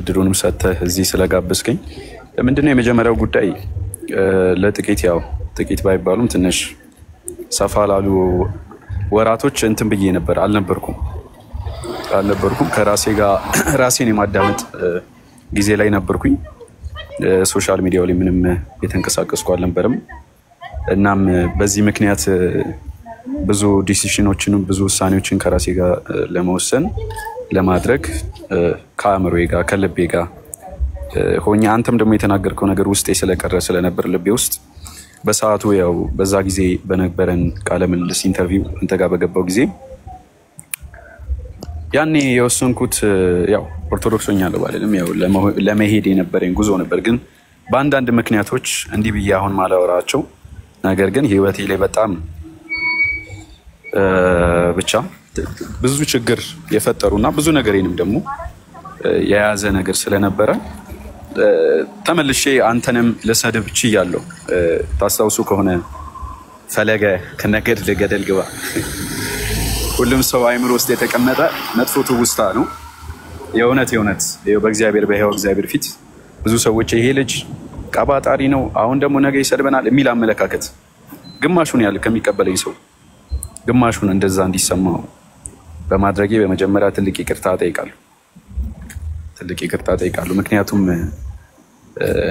እድሉንም ሰጥተህ እዚህ ስለጋበዝከኝ ለምንድነው የመጀመሪያው ጉዳይ ለጥቂት ያው ጥቂት ባይባሉም ትንሽ ሰፋ ላሉ ወራቶች እንትን ብዬ ነበር አልነበርኩም ከራሴ ጋር ራሴን የማዳመጥ ጊዜ ላይ ነበርኩኝ ሶሻል ሚዲያው ላይ ምንም የተንቀሳቀስኩ አልነበርም እናም በዚህ ምክንያት ብዙ ዲሲሽኖችን ብዙ ውሳኔዎችን ከራሴ ጋር ለመወሰን ለማድረግ ከአእምሮዬ ጋር ከልቤ ጋር ሆኜ አንተም ደግሞ የተናገርከው ነገር ውስጤ ስለቀረ ስለነበር ልቤ ውስጥ በሰዓቱ ያው በዛ ጊዜ በነበረን ቃለ ምልልስ ኢንተርቪው አንተ ጋር በገባው ጊዜ ያኔ የወሰንኩት ያው ኦርቶዶክስ ሆኛለሁ ባለንም ያው ለመሄድ የነበረኝ ጉዞ ነበር ግን በአንዳንድ ምክንያቶች እንዲህ ብዬ አሁን ማላወራቸው ነገር ግን ህይወቴ ላይ በጣም ብቻ ብዙ ችግር የፈጠሩና ብዙ ነገሬንም ደግሞ የያዘ ነገር ስለነበረ ተመልሼ አንተንም ለሰደብ ችያለሁ ታስታውሱ ከሆነ ፈለገ ከነገድ ለገደል ግባ ሁሉም ሰው አይምሮ ውስጥ የተቀመጠ መጥፎ ትውስታ ነው የእውነት በእግዚአብሔር በሕያው እግዚአብሔር ፊት ብዙ ሰዎች ይሄ ልጅ ቀባጣሪ ነው አሁን ደግሞ ነገ ይሰድበናል የሚል አመለካከት ግማሹን ያለ ከሚቀበለኝ ሰው ግማሹን እንደዛ እንዲሰማው በማድረጌ በመጀመሪያ ትልቅ ይቅርታ ጠይቃለሁ ምክንያቱም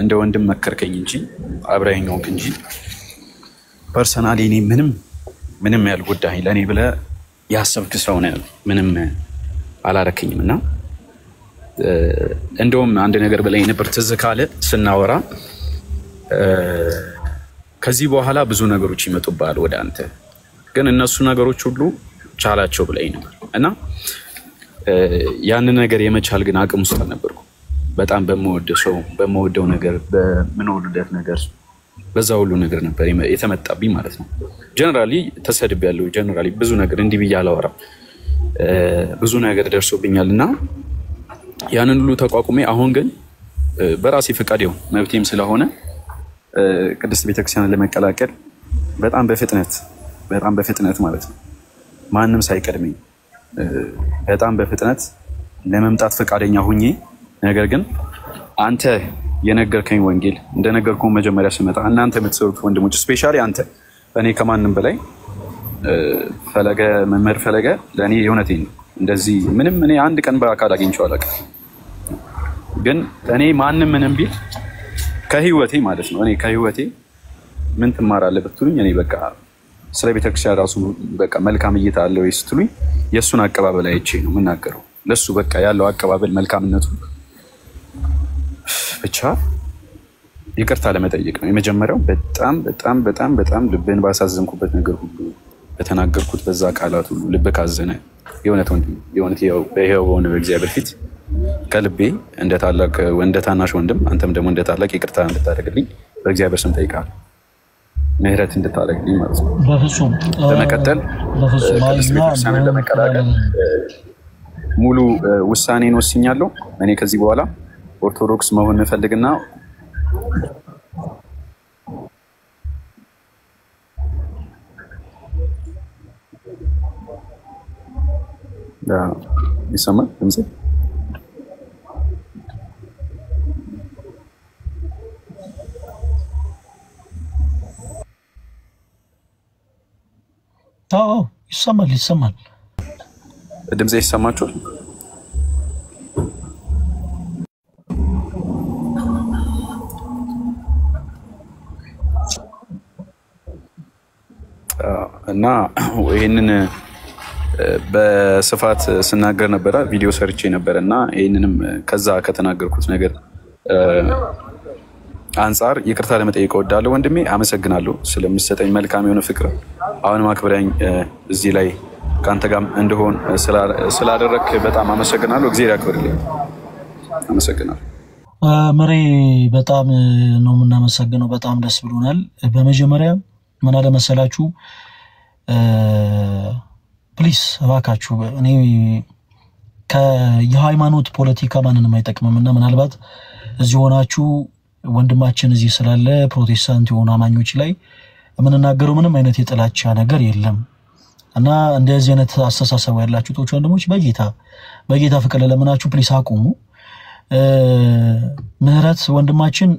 እንደ ወንድም መከርከኝ እንጂ አብረኸኝ ሆንክ እንጂ ፐርሰናሊ እኔ ምንም ያልጎዳኝ ለኔ ብለ ያሰብክ ሰው ነው ምንም አላረከኝምና እንደውም አንድ ነገር በላይ ነበር ትዝ ካለ ስናወራ ከዚህ በኋላ ብዙ ነገሮች ይመጡባል ወደ አንተ ግን እነሱ ነገሮች ሁሉ ቻላቸው ብለኝ ነበር እና ያንን ነገር የመቻል ግን አቅም ውስጥ ነበርኩ በጣም በመወደው ነገር በምንወልደት ነገር በዛ ሁሉ ነገር ነበር የተመጣብኝ ማለት ነው ጀነራሊ ተሰድቤያለሁ ጀነራሊ ብዙ ነገር እንዲህ ብያለሁ ብዙ ነገር ደርሶብኛልና ያንን ሁሉ ተቋቁሜ አሁን ግን በራሴ ፈቃድ መብቴም ስለሆነ ቅድስት ቤተክርስቲያን ለመቀላቀል በጣም በፍጥነት ማለት ነው ማንም ሳይቀድመኝ በጣም በፍጥነት ለመምጣት ፈቃደኛ ሆኜ ነገር ግን አንተ የነገርከኝ ወንጌል እንደነገርኩ መጀመሪያ ስመጣ እናንተ የምትሰሩት ወንድሞች ስፔሻሊ አንተ እኔ ከማንም በላይ ፈለገ መምህር ፈለገ ለኔ የእውነቴን እንደዚህ ምንም እኔ አንድ ቀን በአካል አግኝቼው አላውቅም ግን እኔ ማንም ምንም ቢል ከህይወቴ ማለት ነው እኔ ከህይወቴ ምን ትማራለህ ብትሉኝ እኔ በቃ ስለ ቤተክርስቲያን ራሱ በቃ መልካም እይታ አለው ይስትሉኝ የሱን አቀባበል አይቼ ነው የምናገረው ለሱ በቃ ያለው አቀባበል መልካምነቱ ብቻ ይቅርታ ለመጠየቅ ነው የመጀመሪያው በጣም ልብን ባሳዘንኩበት ነገር ሁሉ በተናገርኩት በዛ ቃላት ሁሉ ልብ ካዘነ የእውነት በይሄው ሆነ በእግዚአብሔር ፊት ከልቤ እንደ ታላቅ ወንደ ታናሽ ወንድም አንተም ደግሞ እንደ ታላቅ ይቅርታ እንድታደርግልኝ በእግዚአብሔር ስም ጠይቃለሁ ምህረት እንድታደርግልኝ ማለት ነው በፍጹም በመቀጠል ቅዱስ ቤተክርስቲያንን ለመቀላቀል ሙሉ ውሳኔን ወስኛለሁ እኔ ከዚህ በኋላ ኦርቶዶክስ መሆን እንፈልግና ይሰማል ድምጼ ይሰማል ድምጼ ይሰማችኋል እና ይሄንን በስፋት ስናገር ነበር ቪዲዮ ሰርቼ ነበርና ይሄንንም ከዛ ከተናገርኩት ነገር አንፃር ይቅርታ ለመጠየቅ እወዳለሁ ወንድሜ አመሰግናለሁ ስለምትሰጠኝ መልካም የሆነ ፍቅር አሁንም አክብረኝ እዚህ ላይ ካንተ ጋር እንደሆን ስላደረክ በጣም አመሰግናለሁ እግዚአብሔር ያክብርልኝ አመሰግናለሁ መሪ በጣም ነው የምናመሰግነው በጣም ደስ ብሎናል በመጀመሪያ ምን አለ መሰላችሁ ፕሊስ እባካችሁ እኔ የሃይማኖት ፖለቲካ ማንንም አይጠቅምምና ምናልባት እዚህ ሆናችሁ ወንድማችን እዚህ ስላለ ፕሮቴስታንት የሆኑ አማኞች ላይ ምንናገረው ምንም አይነት የጥላቻ ነገር የለም እና እንደዚህ አይነት አስተሳሰብ ያላችሁ ቶች ወንድሞች በጌታ ፍቅር ለምናችሁ ፕሊስ አቁሙ ምህረት ወንድማችን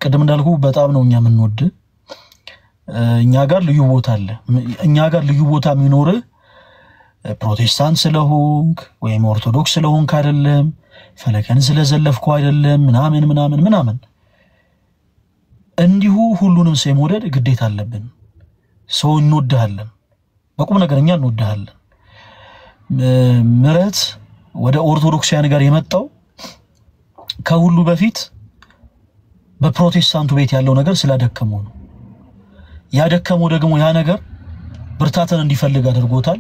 ቀደም እንዳልኩ በጣም ነው እኛ ምንወድ እኛ ጋር ልዩ ቦታ አለ እኛ ጋር ልዩ ቦታ የሚኖር ፕሮቴስታንት ስለሆንክ ወይም ኦርቶዶክስ ስለሆንክ አይደለም ፈለከን ስለዘለፍኩ አይደለም ምናምን እንዲሁ ሁሉንም ሰው መውደድ ግዴታ አለብን ሰው እንወድሃለን በቁም ነገርኛ እንወድሃለን ምህረት ወደ ኦርቶዶክሳውያን ጋር የመጣው ከሁሉ በፊት በፕሮቴስታንቱ ቤት ያለው ነገር ስላደከመው ነው ያደከመው ደግሞ ያ ነገር ብርታተን እንዲፈልግ አድርጎታል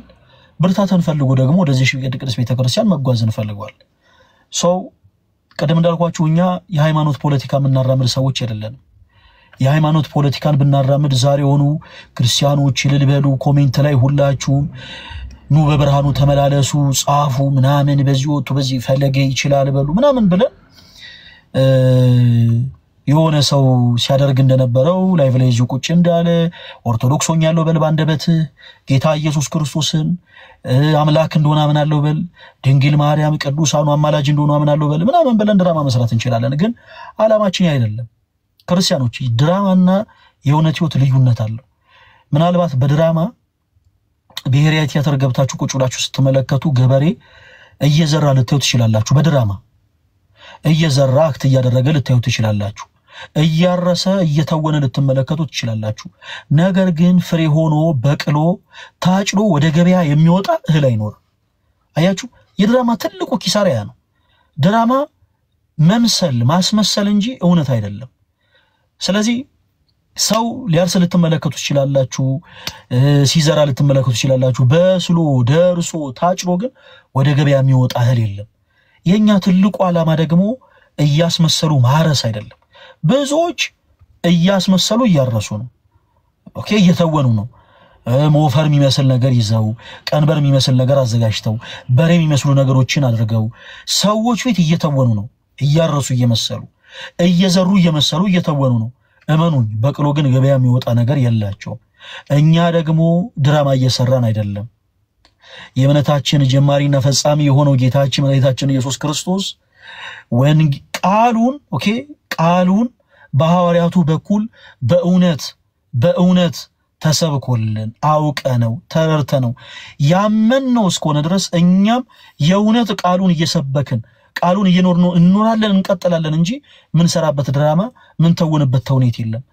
ብርታተን ፈልጎ ደግሞ ወደዚህ ቅዱስ ቤተክርስቲያን መጓዝን ፈልጓል ሰው ቀደም እንዳልኳችሁ እኛ የሃይማኖት ፖለቲካ ምናራምድ ሰዎች አይደለንም የሃይማኖት ፖለቲካን ብናራምድ ዛሬ ሆኑ ክርስቲያኖች ልልበሉ ኮሜንት ላይ ሁላችሁም ኑ በብርሃኑ ተመላለሱ ጻፉ ምናምን በዚህ ወጡ በዚህ ፈለገ ይችላል በሉ ምናምን ብለን የሆነ ሰው ሲያደርግ እንደነበረው ላይቭ ላይ ቁጭ እንዳለ ኦርቶዶክስ ሆኛለሁ በል ባንደበት ጌታ ኢየሱስ ክርስቶስን አምላክ እንደሆነ አምናለሁ በል ድንግል ማርያም ቅዱሳኑ አማላጅ እንደሆነ አምናለሁ በል ምናምን ብለን ድራማ መስራት እንችላለን ግን ዓላማችን አይደለም ክርስቲያኖች ድራማና የእውነት ህይወት ልዩነት አለው ምናልባት በድራማ ብሔራዊ ቲያትር ገብታችሁ ቁጭ ብላችሁ ስትመለከቱ ገበሬ እየዘራ ልታዩት ይችላልላችሁ በድራማ እየዘራ አክት እያደረገ ልታዩት ይችላልላችሁ እያረሰ እየተወነ ልትመለከቱት ይችላልላችሁ ነገር ግን ፍሬ ሆኖ በቅሎ ታጭሎ ወደ ገበያ የሚወጣ እህል አይኖር አያችሁ የድራማ ትልቁ ኪሳራ ያ ነው ድራማ መምሰል ማስመሰል እንጂ እውነት አይደለም ስለዚህ ሰው ሊያርስ ልትመለከቱ ይችላልላችሁ ሲዘራ ልትመለከቱ ይችላልላችሁ በስሎ ደርሶ ታጭሎ ግን ወደ ገበያ የሚወጣ እህል የለም የኛ ትልቁ ዓላማ ደግሞ እያስመሰሉ ማረስ አይደለም ብዙዎች እያስመሰሉ እያረሱ ነው ኦኬ እየተወኑ ነው ሞፈር የሚመስል ነገር ይዘው ቀንበር የሚመስል ነገር አዘጋጅተው በሬ የሚመስሉ ነገሮችን አድርገው ሰዎች ፊት እየተወኑ ነው እያረሱ እየመሰሉ እየዘሩ እየመሰሉ እየተወኑ ነው እመኑኝ በቅሎ ግን ገበያ የሚወጣ ነገር የላቸው እኛ ደግሞ ድራማ እየሰራን አይደለም የእምነታችን ጀማሪና ፈጻሚ የሆነው ጌታችን መድኃኒታችን ኢየሱስ ክርስቶስ ቃሉን በሐዋርያቱ በኩል በእውነት ተሰብኮልን አውቀነው ተረድተነው ያመንነው እስከሆነ ድረስ እኛም የእውነት ቃሉን እየሰበክን ቃሉን እየኖርነው እንኖራለን እንቀጥላለን እንጂ ምን ሰራበት ድራማ ምን ተውንበት ተውኔት የለም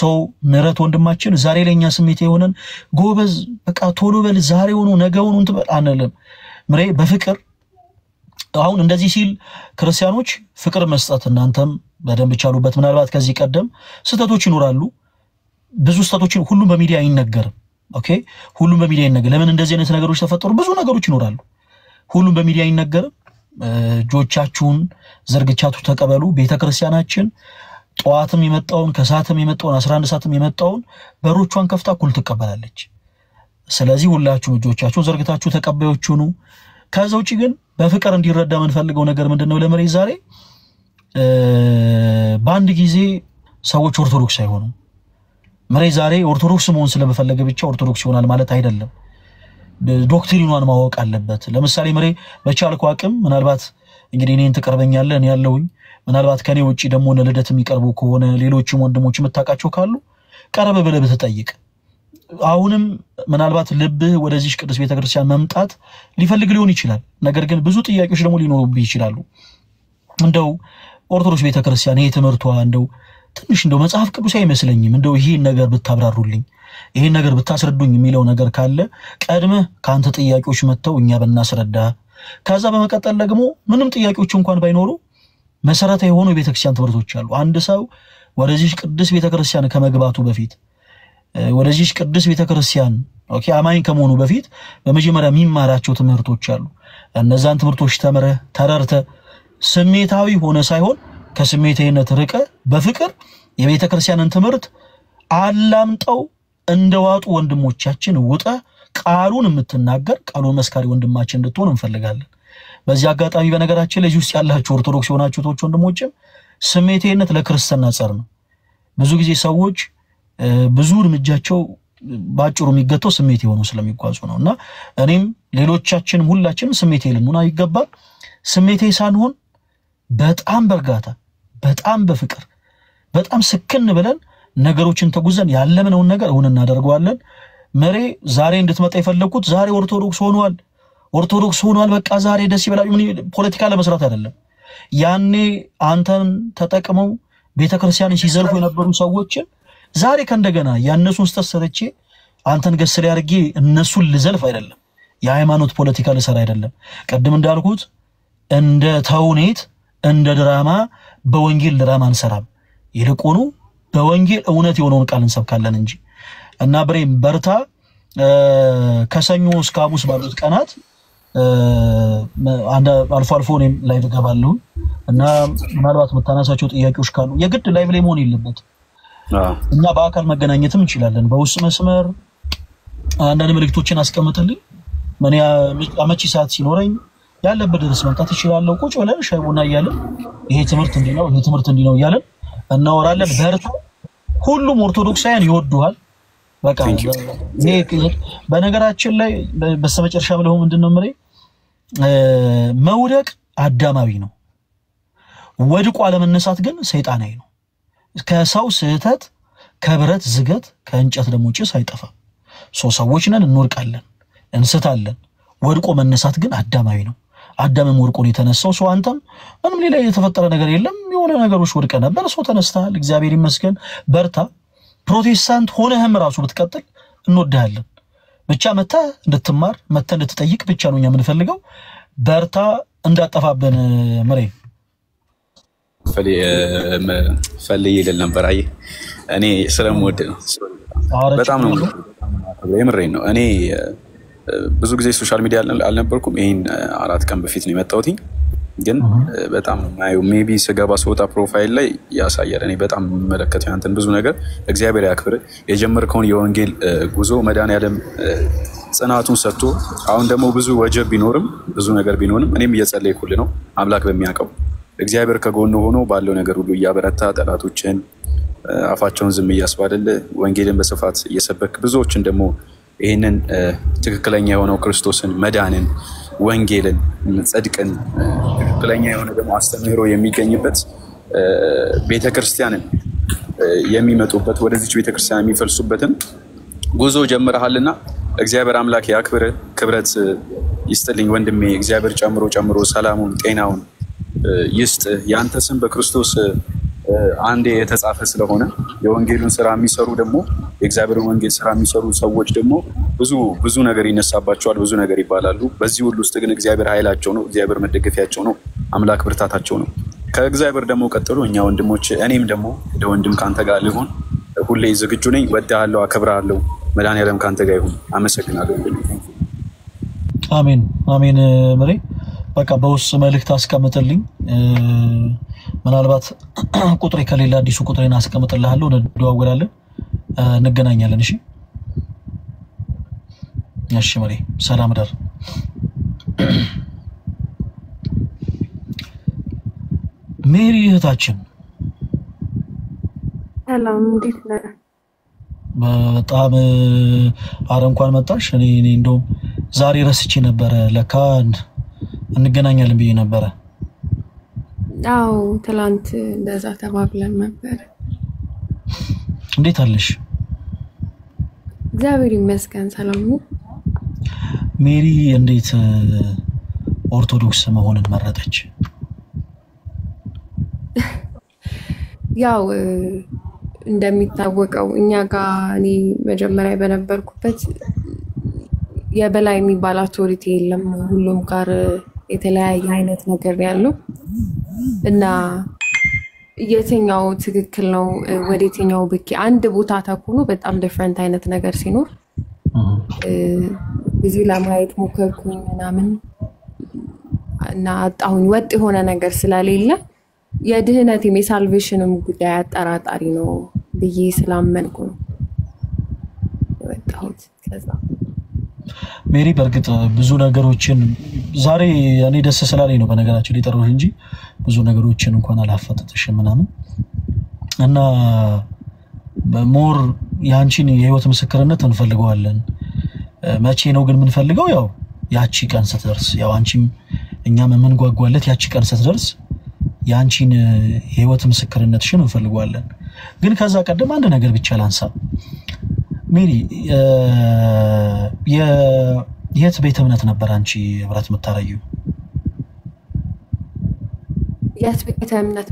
ሰው ምረት ወንድማችን ዛሬ ለኛ ስሜት የሆነን ጎበዝ በቃ ቶሎ በል ዛሬ ሆኖ ነገ ሆኖ እንተበል አንልም ምሬ በፍቅር አሁን እንደዚህ ሲል ክርስቲያኖች ፍቅር መስጠት እናንተም በደንብ ቻሉበት ምናልባት ከዚህ ቀደም ስተቶች ይኖራሉ ብዙ ስተቶችን ሁሉም በሚዲያ አይነገርም ኦኬ ሁሉም በሚዲያ አይነገር ለምን እንደዚህ አይነት ነገሮች ተፈጠሩ ብዙ ነገሮች ይኖራሉ ሁሉም በሚዲያ አይነገርም ጆቻችሁን ዘርግቻቱ ተቀበሉ ቤተክርስቲያናችን ጧትም የመጣውን ከሰዓትም የመጣውን 11 ሰዓትም የመጣውን በሮቿን ከፍታ ኩል ተቀበላለች ስለዚህ ሁላችሁ ጆቻችሁን ዘርግታችሁ ተቀበዮች ሁኑ ከዛው እጪ ግን በፍቅር እንዲረዳ መንፈልገው ነገር ምንድነው ለመሬት ዛሬ ባንድ ጊዜ ሰዎች ኦርቶዶክስ አይሆኑ መሬት ዛሬ ኦርቶዶክስ መሆን ስለበፈለገ ብቻ ኦርቶዶክስ ይሆናል ማለት አይደለም ዶክትሪኑን ማወቅ አለበት ለምሳሌ መሬ በቻልኩ አቅም ምናልባት እንግዲህ እኔን ተቀርበኛለህ እኔ ያለውኝ ምናልባት ከኔ ውጪ ደግሞ ለልደት የሚቀርቡ ከሆነ ሌሎችም ወንድሞች መታቃቸው ካሉ ቀረበ ብለህ ብትጠይቅ አሁንም ምናልባት ልብህ ወደዚህ ቅዱስ ቤተክርስቲያን መምጣት ሊፈልግ ሊሆን ይችላል ነገር ግን ብዙ ጥያቄዎች ደግሞ ሊኖሩብህ ይችላሉ እንደው ኦርቶዶክስ ቤተክርስቲያን ይሄ ትምህርቷ እንደው ትንሽ እንደው መጽሐፍ ቅዱስ አይመስለኝም እንደው ይሄን ነገር ብታብራሩልኝ ይሄን ነገር ብታስረዱኝ የሚለው ነገር ካለ ቀድመ ካንተ ጥያቄዎች መተው እኛ በእናስረዳ ከዛ በመቀጠል ደግሞ ምንም ጥያቄዎች እንኳን ባይኖሩ መሰረታዊ የሆኑ የቤተክርስቲያን ትምህርቶች አሉ አንድ ሰው ወደዚህ ቅዱስ ቤተክርስቲያን ከመግባቱ በፊት ወደዚህ ቅዱስ ቤተክርስቲያን ኦኬ አማኝ ከመሆኑ በፊት በመጀመሪያ የሚማራቸው ትምህርቶች አሉ እነዛን ትምህርቶች ተምረህ ተረርተ ስሜታዊ ሆነ ሳይሆን ከስሜታዊነት ርቀ በፍቅር የቤተክርስቲያንን ትምህርት አላምጠው እንደዋጡ ወንድሞቻችን ውጣ ቃሉን የምትናገር ቃሉን መስካሪ ወንድማችን እንድትሆን እንፈልጋለን በዚህ አጋጣሚ በነገራችን ላይ ውስጥ ያላችሁ ኦርቶዶክስ ሆናችሁ ቶች ወንድሞችም ስሜታዊነት ለክርስቲያና ጸር ነው ብዙ ጊዜ ሰዎች ብዙ እርምጃቸው ባጭሩ የሚገተው ስሜት የሆኑ ስለሚጓዙ ነውና እኔም ሌሎቻችንም ሁላችንም ስሜታዊ ልንሆን አይገባም ስሜታዊ ሳንሆን በጣም በርጋታ በጣም በፍቅር በጣም ስክን ብለን ነገሮችን ተጉዘን ያለምነውን ነገር ሆነ እናደርገዋለን መሬ ዛሬ እንድትመጣ ይፈልኩት ዛሬ ኦርቶዶክስ ሆኗል በቃ ዛሬ ደስ ይበላል ፖለቲካ ለመስራት አይደለም ያኔ አንተን ተጠቅመው ቤተክርስቲያንን ሲዘልፉ የነበሩ ሰዎችን ዛሬ ከእንደገና ያነሱን ስተሰርቼ አንተን ገስለ ያርጌ እነሱን ልዘልፍ አይደለም የሃይማኖት ፖለቲካ ልሰራ አይደለም ቀድም እንዳልኩት እንደ ተውኔት እንደ ድራማ በወንጌል ድራማ እንሰራም ይልቁኑ በወንጌል እውነት የሆነውን ቃል እንሰብካለን እንጂ እና ብሬም በርታ ከሰኞ እስከ ሐሙስ ባሉት ቀናት አንድ አልፎ አልፎ እኔም ላይቭ ገባለሁ እና ምናልባት መታናሳቸው ጥያቄዎች ካሉ የግድ ላይቭ ላይ መሆን የለበት እኛ በአካል መገናኘትም እንችላለን በውስጥ መስመር አንዳንድ መልእክቶችን አስቀምጥልኝ ማን አመቺ ሰዓት ሲኖረኝ ያለበት ድረስ መምጣት ይችላል ቁጭ ብለን ሻይ ቡና እያለን ይሄ ትምህርት እንዲህ ነው እያለን እናወራለን በርታ ሁሉም ኦርቶዶክሳውያን ይወዱሃል በቃ ይሄ በነገራችን ላይ በስተመጨረሻ ብለው ምንድነው ምሬ መውደቅ አዳማዊ ነው ወድቆ አለመነሳት ግን ሰይጣናዊ ነው ከሰው ስህተት ከብረት ዝገት ከእንጨት ደግሞ ጭስ አይጠፋ ሰዎች ነን እንወርቃለን እንስታለን ወድቆ መነሳት ግን አዳማዊ ነው አዳምም ወርቆ ነው የተነሳው ሰው አንተም ምንም ሌላ የተፈጠረ ነገር የለም የሆነ ነገሮች ወድቀ ነበር ሰው ተነስተሃል እግዚአብሔር ይመስገን በርታ ፕሮቴስታንት ሆነህም ራሱ ብትቀጥል እንወድሃለን ብቻ መታ እንድትማር መታ እንድትጠይቅ ብቻ ነው እኛ የምንፈልገው በርታ እንዳጠፋበን መሬ ፈልይ ይል ነበር አይ እኔ ስለምወድ ነው በጣም ነው የምሬን ነው እኔ ብዙ ጊዜ ሶሻል ሚዲያ አልነበርኩም ይሄን 4 ቀን በፊት ነው የመጣሁት ግን በጣም ማዩ ሜቢ ስገባ ስወጣ ፕሮፋይል ላይ ያሳያል እኔ በጣም መለከተው አንተን ብዙ ነገር እግዚአብሔር ያክብር የጀመርከውን የወንጌል ጉዞ መድኃኒዓለም ጽናቱን ሰጥቶ አሁን ደግሞ ብዙ ወጀብ ቢኖርም ብዙ ነገር ቢኖርም እኔም እየጸለይኩልህ ነው አምላክ በሚያውቀው እግዚአብሔር ከጎኑ ሆኖ ባለው ነገር ሁሉ ያበረታ ጠላቶችን አፋቸውን ዝም እያስባደለ ወንጌልን በስፋት እየሰበክ ብዙዎችን ደግሞ ይህንን ትክክለኛ የሆነው ክርስቶስን መዳንን ወንጌልን ጽድቅን ትክክለኛ የሆነ ደግሞ አስተምህሮ የሚገኝበት ቤተክርስቲያንን የሚመጡበት ወደዚች ቤተክርስቲያን የሚፈልሱበትን ጉዞ ጀምረሃልና እግዚአብሔር አምላክ ያክብር ክብረት ይስጥልኝ ወንድሜ። እግዚአብሔር ጨምሮ ሰላሙን ጤናውን ይስጥ። ያንተ ስም በክርስቶስ አንዴ የተጻፈ ስለሆነ የወንጌሉን ስራ የሚሰሩ ደግሞ የእግዚአብሔርን ወንጌል ስራ የሚሰሩ ሰዎች ደግሞ ብዙ ነገር ይነሳባቸዋል፣ ብዙ ነገር ይባላሉ። በዚህ ሁሉ ውስጥ ግን እግዚአብሔር ኃይላቸው ነው፣ እግዚአብሔር መደገፊያቸው ነው፣ አምላክ ብርታታቸው ነው። ከእግዚአብሔር ደግሞ ቀጥሎ እኛ ወንድሞች እኔም ደግሞ እንደ ወንድም ካንተ ጋር ልሆን ሁሌ ዝግጁ ነኝ። ወድሃለሁ፣ አከብርሃለሁ። መድኃኒዓለም ካንተ ጋር ይሁን። አመሰግናለሁ። አሜን አሜን። ምሬ በቃ በውስጥ መልእክት አስቀምጥልኝ። ምናልባት ቁጥሬ ከሌላ አዲሱ ቁጥሬን አስቀምጥልሃለሁ፣ እንደዋወላለን፣ እንገናኛለን። እሺ እሺ ምሬ ሰላም ዳር። ሜሪ እህታችን ሰላም እንዴት ነህ? በጣም አረ እንኳን መጣሽ። እኔ እንደውም ዛሬ ረስቼ ነበረ፣ ለካ እንገናኛለን ብዬ ነበረ። አዎ ትላንት እንደዛ ተባብለን ነበር። እንዴት አለሽ? እግዚአብሔር ይመስገን ሰላም ነው። ሜሪ እንዴት ኦርቶዶክስ መሆንን መረጠች? ያው እንደሚታወቀው እኛ ጋር እኔ መጀመሪያ በነበርኩበት የበላይ የሚባል አውቶሪቲ የለም። ሁሉም ጋር የተለያየ አይነት ነገር ያለው እና የትኛው ትክክል ነው ወደየትኛው ብቻ አንድ ቦታ ተኩኖ በጣም ዲፈረንት አይነት ነገር ሲኖር እዚህ ለማየት ሞከርኩኝ ምናምን እና አጣሁኝ። ወጥ የሆነ ነገር ስለሌለ የድህነትም የሳልቬሽንም ጉዳይ አጠራጣሪ ነው ብዬ ስላመንኩ ነው ወጣሁት። ከዛ ሜሪ በርግጥ ብዙ ነገሮችን ዛሬ እኔ ደስ ስላለኝ ነው በነገራችን ላይ ጠራሁሽ እንጂ ብዙ ነገሮችን እንኳን አላፈጠጥሽም ምናምን እና ሞር ያንቺን የህይወት ምስክርነት እንፈልገዋለን። መቼ ነው ግን የምንፈልገው? ያው ያቺ ቀን ስትደርስ፣ ያው አንቺም እኛም የምንጓጓለት ያቺ ቀን ስትደርስ ያንቺን የህይወት ምስክርነትሽን እንፈልገዋለን። ግን ከዛ ቀደም አንድ ነገር ብቻ ላንሳ። ሜሪ የት ቤተ እምነት ነበር አንቺ ህብረት የምታረዩ? የት ቤተ እምነት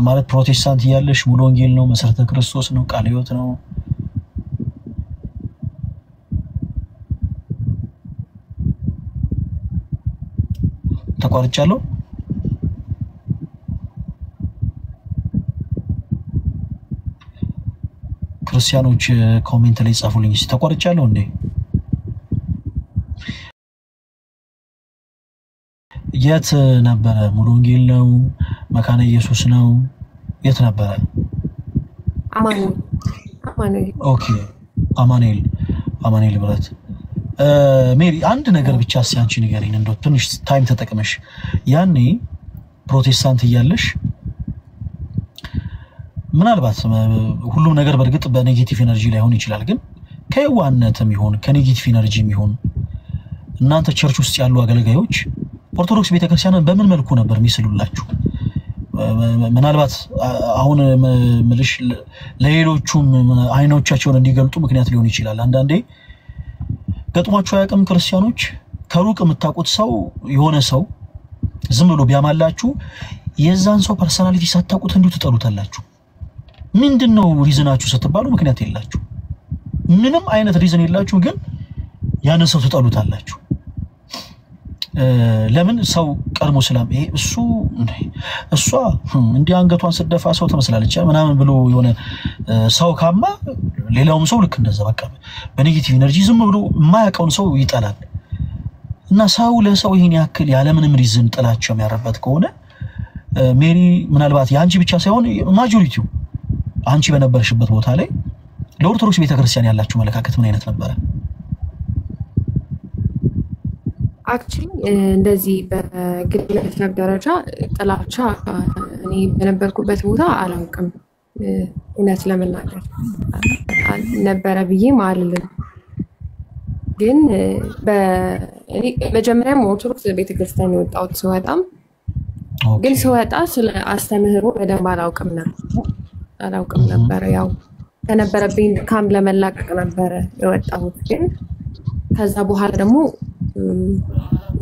ማለት ፕሮቴስታንት እያለሽ ሙሉ ወንጌል ነው፣ መሰረተ ክርስቶስ ነው፣ ቃለ ሕይወት ነው? ተቋርጫለሁ? ክርስቲያኖች ኮሜንት ላይ ጻፉልኝ። ተቋርጫለሁ እንዴ? የት ነበረ? ሙሉ ወንጌል ነው? መካነ ኢየሱስ ነው? የት ነበረ? አማኑኤል። ኦኬ አማኑኤል ብረት። ሜሪ አንድ ነገር ብቻ ሲያንቺ ንገሪኝ፣ እንደው ትንሽ ታይም ተጠቅመሽ ያኔ ፕሮቴስታንት እያለሽ ምናልባት ሁሉም ነገር በርግጥ በኔጌቲቭ ኤነርጂ ላይሆን ይችላል፣ ግን ከየዋነትም ይሁን ከኔጌቲቭ ኤነርጂም ይሁን እናንተ ቸርች ውስጥ ያሉ አገልጋዮች ኦርቶዶክስ ቤተክርስቲያንን በምን መልኩ ነበር የሚስሉላችሁ? ምናልባት አሁን ምልሽ ለሌሎቹም አይኖቻቸውን እንዲገልጡ ምክንያት ሊሆን ይችላል። አንዳንዴ ገጥሟቸው ያቀም ክርስቲያኖች ከሩቅ የምታውቁት ሰው የሆነ ሰው ዝም ብሎ ቢያማላችሁ የዛን ሰው ፐርሰናሊቲ ሳታውቁት እንዲሁ ትጠሉታላችሁ። ምንድነው ሪዝናችሁ ስትባሉ ምክንያት የላችሁ፣ ምንም አይነት ሪዝን የላችሁ፣ ግን ያን ሰው ትጠሉታላችሁ። ለምን? ሰው ቀድሞ ሰላም ይሄ እሷ እንዲህ አንገቷን ስደፋ ሰው ተመስላለች ምናምን ብሎ የሆነ ሰው ካማ ሌላውም ሰው ልክ እንደዛ በቃ በኔጌቲቭ ኤነርጂ ዝም ብሎ የማያውቀውን ሰው ይጠላል። እና ሰው ለሰው ይሄን ያክል ያለምንም ሪዝን ጥላቸው የሚያረበት ከሆነ ሜሪ ምናልባት ያንቺ ብቻ ሳይሆን ማጆሪቲው አንቺ በነበርሽበት ቦታ ላይ ለኦርቶዶክስ ቤተክርስቲያን ያላችሁ መለካከት ምን አይነት ነበረ? አክቹሊ እንደዚህ በግለሰብ ደረጃ ጥላቻ እኔ በነበርኩበት ቦታ አላውቅም። እውነት ለመናገር ነበረ ብዬ አልልም። ግን እኔ መጀመሪያም ኦርቶዶክስ ቤተክርስቲያን የወጣሁት ስወጣም ግን ስወጣ ስለ አስተምህሮ በደንብ አላውቅም ነበር። ያው ከነበረብኝ ድካም ለመላቀቅ ነበረ የወጣሁት። ግን ከዛ በኋላ ደግሞ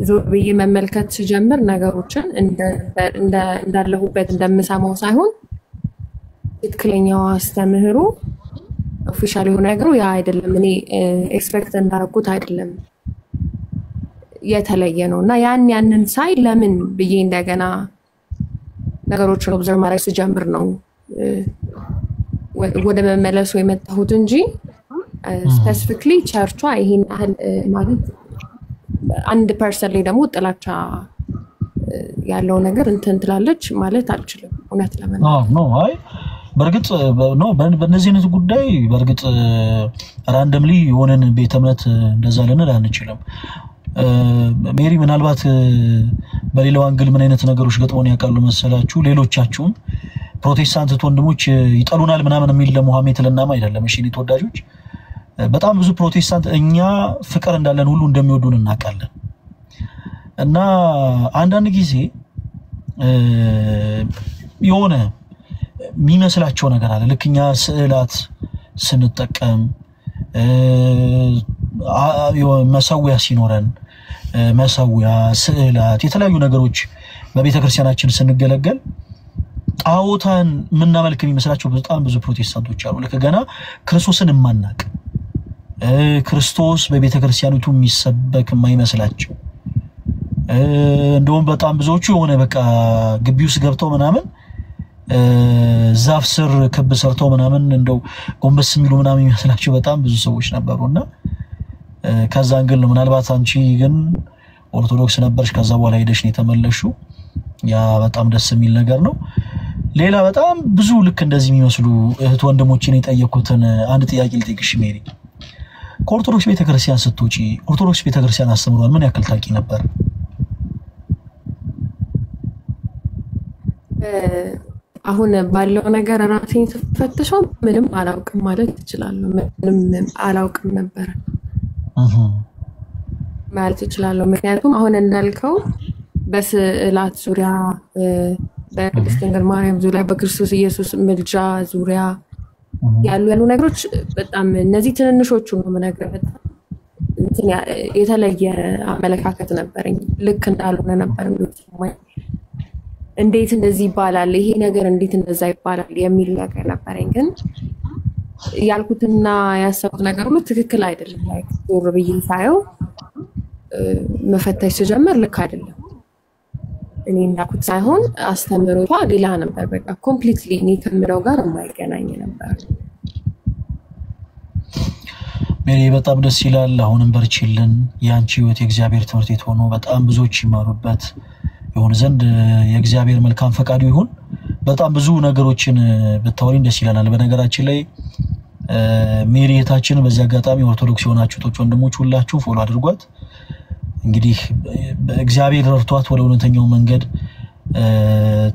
ዞር ብዬ መመልከት ሲጀምር ነገሮችን እንዳለሁበት እንደምሰማው ሳይሆን ትክክለኛው አስተምህሮ ኦፊሻል የሆነ ነገሩ ያ አይደለም፣ እኔ ኤክስፔክት እንዳደረኩት አይደለም፣ የተለየ ነው እና ያንን ሳይ ለምን ብዬ እንደገና ነገሮችን ኦብዘርቭ ማድረግ ስጀምር ነው ወደ መመለሱ የመጣሁት እንጂ ስፔሲፊክሊ ቸርቿ ይሄን ያህል ማለት አንድ ፐርሰን ላይ ደግሞ ጥላቻ ያለው ነገር እንትን ትላለች ማለት አልችልም። እውነት ለመናገር ነው። አይ በርግጥ ነው በእነዚህ አይነት ጉዳይ በርግጥ ራንደምሊ የሆነን ቤተ እምነት እንደዛ ልንል አንችልም። ሜሪ ምናልባት በሌላው አንግል ምን አይነት ነገሮች ገጥሞን ያውቃሉ መሰላችሁ? ሌሎቻችሁም ፕሮቴስታንት ወንድሞች ይጠሉናል ምናምን የሚል ለሙሐሜት ለናማ አይደለም። እሺ ተወዳጆች በጣም ብዙ ፕሮቴስታንት እኛ ፍቅር እንዳለን ሁሉ እንደሚወዱን እናውቃለን። እና አንዳንድ ጊዜ የሆነ የሚመስላቸው ነገር አለ። ልክኛ ስዕላት ስንጠቀም መሰዊያ ሲኖረን መሰዊያ ስዕላት የተለያዩ ነገሮች በቤተክርስቲያናችን ስንገለገል ጣዖታን ምናመልክ የሚመስላቸው በጣም ብዙ ፕሮቴስታንቶች አሉ። ልክ ገና ክርስቶስን ማናቅ ክርስቶስ በቤተክርስቲያኒቱ የሚሰበክ የማይመስላቸው እንደውም በጣም ብዙዎቹ የሆነ በቃ ግቢ ውስጥ ገብተው ምናምን ዛፍ ስር ክብ ሰርተው ምናምን እንደው ጎንበስ የሚሉ ምናምን የሚመስላቸው በጣም ብዙ ሰዎች ነበሩና ከዛ አንግል ነው። ምናልባት አንቺ ግን ኦርቶዶክስ ነበርሽ ከዛ በኋላ ሄደሽ ነው የተመለሽው። ያ በጣም ደስ የሚል ነገር ነው። ሌላ በጣም ብዙ ልክ እንደዚህ የሚመስሉ እህት ወንድሞችን የጠየቁትን አንድ ጥያቄ ልጠይቅሽ ሜሪ። ከኦርቶዶክስ ቤተክርስቲያን ስትወጪ ኦርቶዶክስ ቤተክርስቲያን አስተምሯል ምን ያክል ታውቂ ነበር? አሁን ባለው ነገር ራሴን ስፈትሸው ምንም አላውቅም ማለት እችላለሁ። ምንም አላውቅም ነበር ማለት እችላለሁ። ምክንያቱም አሁን እንዳልከው በስዕላት ዙሪያ በቅድስት ድንግል ማርያም ዙሪያ በክርስቶስ ኢየሱስ ምልጃ ዙሪያ ያሉ ነገሮች በጣም እነዚህ ትንንሾቹ ነው የምነግርህ። በጣም የተለየ አመለካከት ነበረኝ። ልክ እንዳልሆነ ነበር የሚሰማኝ። እንዴት እንደዚህ ይባላል ይሄ ነገር እንዴት እንደዛ ይባላል የሚል ነገር ነበረኝ። ግን ያልኩትና ያሰብኩት ነገር ሁሉ ትክክል አይደለም። ላይክ ዞር ብዬ ሳየው መፈተሽ ስጀምር ልክ አይደለም። እኔ እንዳልኩት ሳይሆን አስተምሮቷ ሌላ ነበር። በቃ ኮምፕሊትሊ እኔ ከምለው ጋር የማይገናኝ ነበር። ሜሪ በጣም ደስ ይላል። አሁንም በርቺልን። ያንቺ ህይወት የእግዚአብሔር ትምህርት ቤት ሆኖ በጣም ብዙዎች ይማሩበት ይሁን ዘንድ የእግዚአብሔር መልካም ፈቃዱ ይሁን። በጣም ብዙ ነገሮችን ብታወሪን ደስ ይላል። በነገራችን ላይ ሜሪ እህታችን በዚህ አጋጣሚ ኦርቶዶክስ የሆናችሁት ወንድሞች ሁላችሁ ፎሎ አድርጓት። እንግዲህ እግዚአብሔር ረድቷት ወደ እውነተኛው መንገድ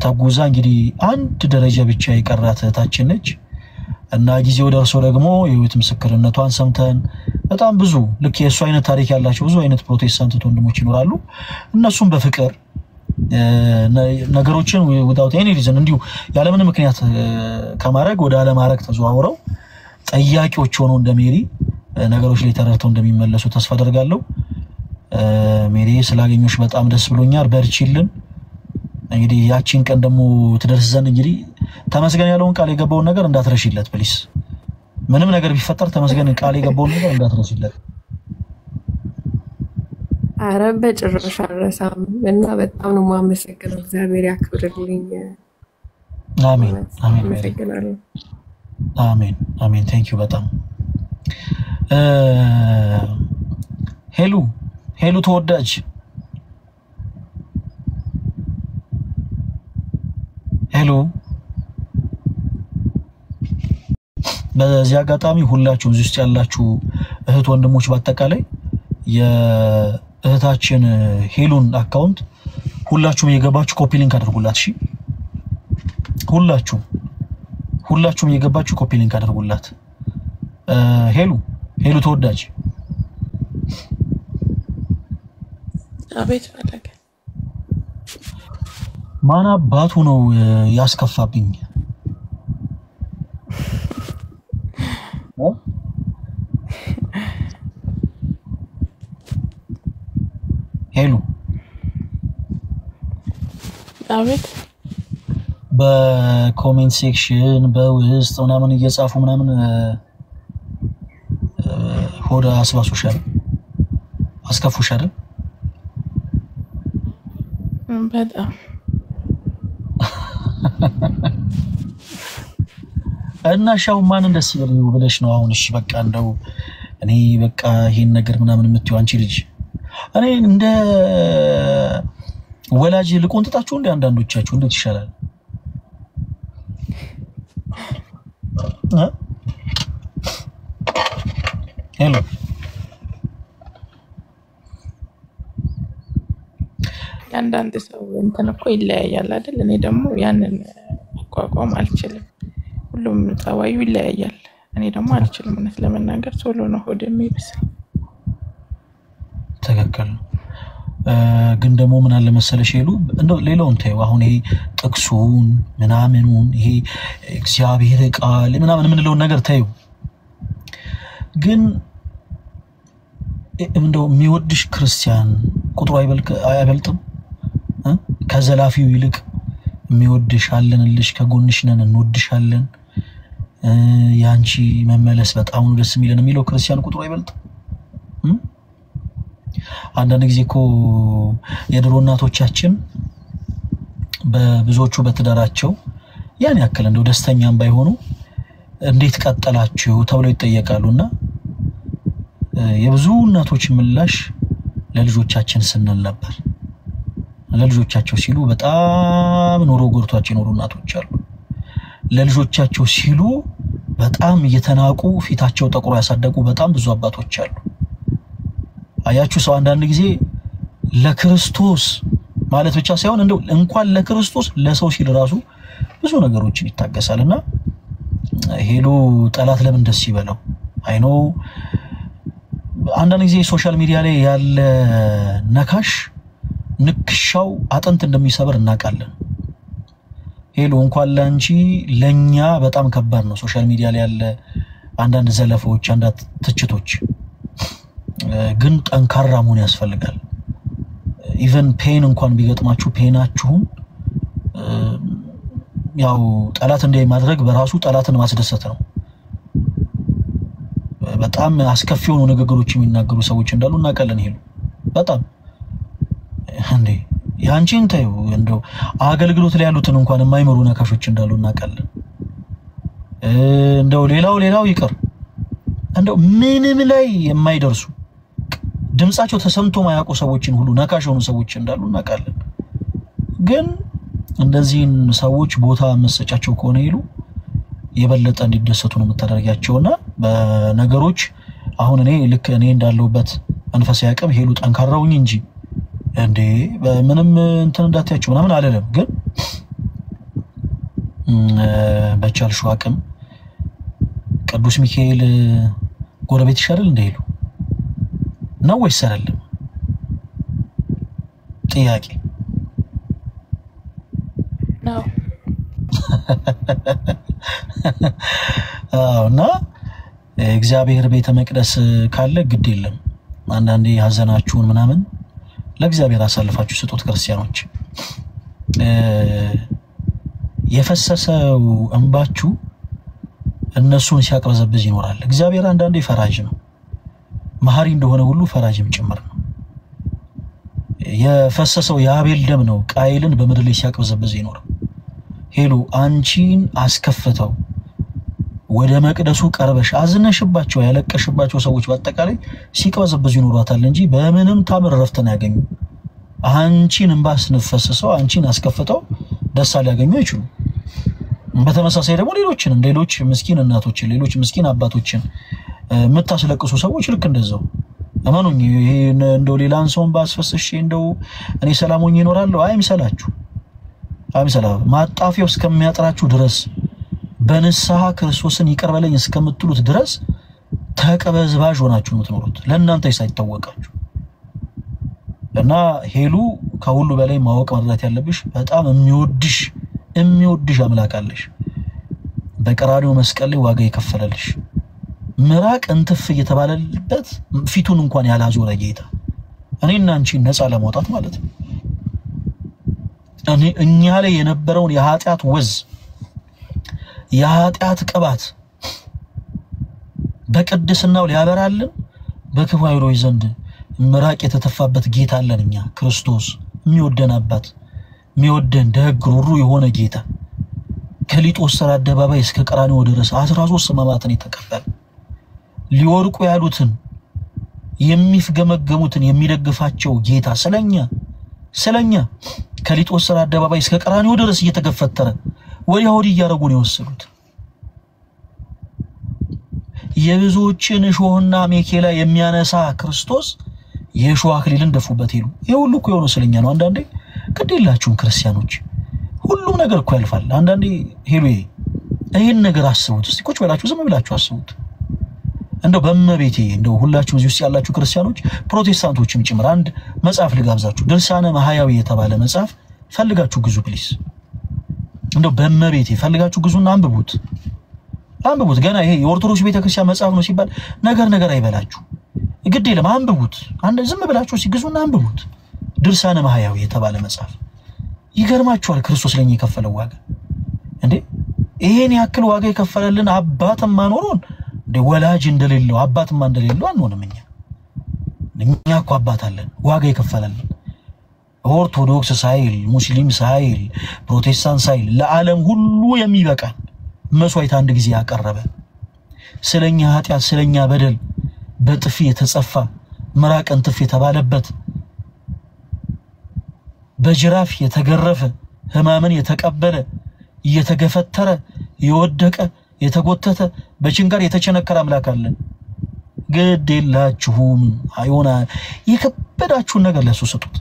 ተጉዛ እንግዲህ አንድ ደረጃ ብቻ የቀራት እህታችን ነች እና ጊዜው ደርሶ ደግሞ የህይወት ምስክርነቷን ሰምተን በጣም ብዙ ልክ የእሱ አይነት ታሪክ ያላቸው ብዙ አይነት ፕሮቴስታንት ወንድሞች ይኖራሉ። እነሱም በፍቅር ነገሮችን without any reason እንዲሁ ያለ ምንም ምክንያት ከማድረግ ወደ አለማድረግ ተዘዋውረው ጠያቂዎች ሆነው እንደ ሜሪ ነገሮች ላይ ተረድተው እንደሚመለሱ ተስፋ አደርጋለሁ። ሜሪ ስላገኘሽ በጣም ደስ ብሎኛል። በርቺልን። እንግዲህ ያቺን ቀን ደግሞ ትደርስ ዘንድ እንግዲህ ተመስገን ያለውን ቃል የገባውን ነገር እንዳትረሺለት ፕሊስ። ምንም ነገር ቢፈጠር ተመስገን ቃል የገባውን ነገር እንዳትረሺለት። ኧረ በጭራሽ አልረሳም እና በጣም ነው የማመሰግነው። እግዚአብሔር ያክብርልኝ። አሜን አሜን አመሰግናለሁ። አሜን አሜን። ቴንክ ዩ በጣም ሄሉ ተወዳጅ ሄሎ። በዚህ አጋጣሚ ሁላችሁ እዚህ ውስጥ ያላችሁ እህት ወንድሞች በአጠቃላይ እህታችን ሄሉን አካውንት ሁላችሁም የገባችሁ ኮፒ ሊንክ አድርጉላት። እሺ ሁላችሁም የገባችሁ ኮፒ ሊንክ አድርጉላት። ሄሉ ተወዳጅ አቤት ፈለገ ማን አባቱ ነው ያስከፋብኝ? ሄሉ አቤት በኮሜንት ሴክሽን በውስጥ ምናምን እየጻፉ ምናምን ሆዳ አስባሱሻል አስከፉሻል በጣም እና ሻው ማን ደስ ይበለው ብለሽ ነው አሁን? እሺ በቃ እንደው እኔ በቃ ይሄን ነገር ምናምን የምትይው አንቺ ልጅ እኔ እንደ ወላጅ ልቆንጥጣችሁ እንደ አንዳንዶቻችሁ እንዴት ይሻላል? ሄሎ አንዳንድ ሰው እንትን እኮ ይለያያል አይደል? እኔ ደግሞ ያንን መቋቋም አልችልም። ሁሉም ጸባዩ ይለያያል። እኔ ደግሞ አልችልም። እውነት ለመናገር ቶሎ ነው ሆድ የሚብሰኝ። ትክክል ነው። ግን ደግሞ ምን አለ መሰለሽ ሄሉ እንደው ሌላውን ተይው። አሁን ይሄ ጥቅሱን ምናምኑን ይሄ እግዚአብሔር ቃል ምናምን የምንለውን ነገር ተይው። ግን እንደው የሚወድሽ ክርስቲያን ቁጥሩ አይበልጥም? ከዘላፊው ይልቅ የሚወድሽ አለንልሽ፣ ከጎንሽ ነን፣ እንወድሻለን፣ ያንቺ መመለስ በጣም ነው ደስ የሚለን የሚለው ክርስቲያን ቁጥሩ አይበልጥም? አንዳንድ ጊዜ እኮ የድሮ እናቶቻችን በብዙዎቹ በትዳራቸው ያን ያክል እንደው ደስተኛም ባይሆኑ እንዴት ቀጠላችሁ ተብለው ይጠየቃሉና የብዙ እናቶች ምላሽ ለልጆቻችን ስንል ነበር። ለልጆቻቸው ሲሉ በጣም ኑሮ ጎርቷቸው የኖሩ እናቶች አሉ። ለልጆቻቸው ሲሉ በጣም እየተናቁ ፊታቸው ጠቁሮ ያሳደጉ በጣም ብዙ አባቶች አሉ። አያችሁ ሰው አንዳንድ ጊዜ ለክርስቶስ ማለት ብቻ ሳይሆን እንደው እንኳን ለክርስቶስ ለሰው ሲል ራሱ ብዙ ነገሮችን ይታገሳልና ሄሉ ጠላት ለምን ደስ ይበለው? አይኖ አንዳንድ ጊዜ ሶሻል ሚዲያ ላይ ያለ ነካሽ ንክሻው አጥንት እንደሚሰበር እናውቃለን። ሄሉ እንኳን ላንቺ ለኛ በጣም ከባድ ነው ሶሻል ሚዲያ ላይ ያለ አንዳንድ ዘለፋዎች፣ አንዳንድ ትችቶች። ግን ጠንካራ መሆን ያስፈልጋል። ኢቭን ፔን እንኳን ቢገጥማችሁ ፔናችሁን ያው ጠላት እንደማድረግ በራሱ ጠላትን ማስደሰት ነው። በጣም አስከፊ የሆኑ ንግግሮች የሚናገሩ ሰዎች እንዳሉ እናውቃለን። ሄሉ በጣም እንዴ ያንቺን ተይው እንደው አገልግሎት ላይ ያሉትን እንኳን የማይመሩ ነካሾች እንዳሉ እናውቃለን። እንደው ሌላው ይቀር እንደው ምንም ላይ የማይደርሱ ድምጻቸው ተሰምቶ ማያውቁ ሰዎችን ሁሉ ነካሽ ሆኑ ሰዎች እንዳሉ እናውቃለን። ግን እንደዚህን ሰዎች ቦታ መሰጫቸው ከሆነ ይሉ የበለጠ እንዲደሰቱ ነው የምታደርጋቸውና በነገሮች አሁን እኔ ልክ እኔ እንዳለውበት መንፈሳዊ አቅም ሄሉ ጠንካራውኝ እንጂ እንዴ በምንም እንትን እንዳትያቸው ምናምን አይደለም። ግን በቻልሽው አቅም ቅዱስ ሚካኤል ጎረቤት ይሻላል እንደ ሄሉ ነው ወይስ አይደለም? ጥያቄ ነው። እና እግዚአብሔር ቤተ መቅደስ ካለ ግድ የለም አንዳንዴ ሀዘናችሁን ምናምን ለእግዚአብሔር አሳልፋችሁ ስጡት። ክርስቲያኖች የፈሰሰው እንባችሁ እነሱን ሲያቅበዘብዝ ይኖራል። እግዚአብሔር አንዳንዴ ፈራጅ ነው። መሐሪ እንደሆነ ሁሉ ፈራጅም ጭምር ነው። የፈሰሰው የአቤል ደም ነው ቃይልን በምድር ላይ ሲያቅበዘብዝ ይኖር። ሄሉ አንቺን አስከፍተው ወደ መቅደሱ ቀርበሽ አዝነሽባቸው ያለቀሽባቸው ሰዎች በአጠቃላይ ሲቅበዘብዙ ይኖራታል እንጂ በምንም ታምር ረፍተን ያገኙ አንቺን እንባስ ነፈሰሰው አንቺን አስከፍተው ደስ ሊያገኙ አይችሉ። በተመሳሳይ ደግሞ ሌሎች ምስኪን እናቶችን ሌሎች ምስኪን አባቶችን የምታስለቅሱ ሰዎች ልክ እንደዛው አማኑኝ ይሄ እንደው ሌላን ሰውን ባስፈስሽ እንደው እኔ ሰላሙኝ ይኖራለሁ አይምሰላችሁ ማጣፊያው እስከሚያጥራችሁ ድረስ በንስሐ ክርስቶስን ይቅር በለኝ እስከምትሉት ድረስ ተቀበዝባዥ ሆናችሁ የምትኖሩት ለእናንተ ሳይታወቃችሁ እና ሄሉ ከሁሉ በላይ ማወቅ መረዳት ያለብሽ በጣም የሚወድሽ አምላክ አለሽ በቀራንዮ መስቀል ላይ ዋጋ የከፈለልሽ ምራቅ እንትፍ እየተባለበት ፊቱን እንኳን ያላዞረ ጌታ እኔና አንቺ ነፃ ለማውጣት ማለት ነው እኛ ላይ የነበረውን የኃጢአት ወዝ የኃጢአት ቅባት በቅድስናው ሊያበራልን በክፉ ኃይሎች ዘንድ ምራቅ የተተፋበት ጌታ አለን እኛ ክርስቶስ የሚወደን አባት የሚወደን ደግ ሩሩ የሆነ ጌታ ከሊጦስ አደባባይ እስከ ቀራንዮ ድረስ 13 ሕማማትን የተቀበለ ሊወርቁ ያሉትን የሚፍገመገሙትን የሚደግፋቸው ጌታ ስለኛ ከሊጦስ አደባባይ እስከ ቀራንዮ ድረስ እየተገፈተረ ወዲያ ወዲህ ያረጉ ነው የወሰዱት የብዙዎችን ሾህና ሜኬላ የሚያነሳ ክርስቶስ የሾህ አክሊልን ደፉበት ይሉ ይሁሉ እኮ የሆነ ስለኛ ነው አንዳንዴ ግዴላችሁም ክርስቲያኖች ሁሉም ነገር እኮ ያልፋል አንዳንዴ ሄሉ ይሄን ነገር አስቡት እስቲ ቁጭ ብላችሁ ዝም ብላችሁ አስቡት እንደው በመቤቴ እንደው ሁላችሁም እዚህ ውስጥ ያላችሁ ክርስቲያኖች ፕሮቴስታንቶችም ጭምር አንድ መጽሐፍ ልጋብዛችሁ ድርሳነ ማህያዊ የተባለ መጽሐፍ ፈልጋችሁ ግዙ ፕሊስ እንደው በመቤቴ ፈልጋችሁ ግዙና አንብቡት ገና ይሄ የኦርቶዶክስ ቤተክርስቲያን መጽሐፍ ነው ሲባል ነገር አይበላችሁ ግድ የለም አንብቡት አንድ ዝም ብላችሁ ሲግዙና አንብቡት ድርሳነ ማህያዊ የተባለ መጽሐፍ ይገርማችኋል ክርስቶስ ለኛ የከፈለው ዋጋ እንዴ ይሄን ያክል ዋጋ የከፈለልን አባትማ ኖሮን እንደ ወላጅ እንደሌለው አባትማ እንደሌለው አንሆንም እኛ እኮ አባት አለን ዋጋ የከፈለልን ኦርቶዶክስ ሳይል ሙስሊም ሳይል ፕሮቴስታንት ሳይል ለዓለም ሁሉ የሚበቃ መስዋዕት አንድ ጊዜ ያቀረበ ስለኛ ኃጢአት ስለኛ በደል በጥፊ የተጸፋ ምራቅን ጥፊ የተባለበት በጅራፍ የተገረፈ ህማምን የተቀበለ የተገፈተረ የወደቀ የተጎተተ በችንጋር የተቸነከረ አምላክ አለን ግዴላችሁም አይሆና የከበዳችሁን ነገር ለሱ ስጡት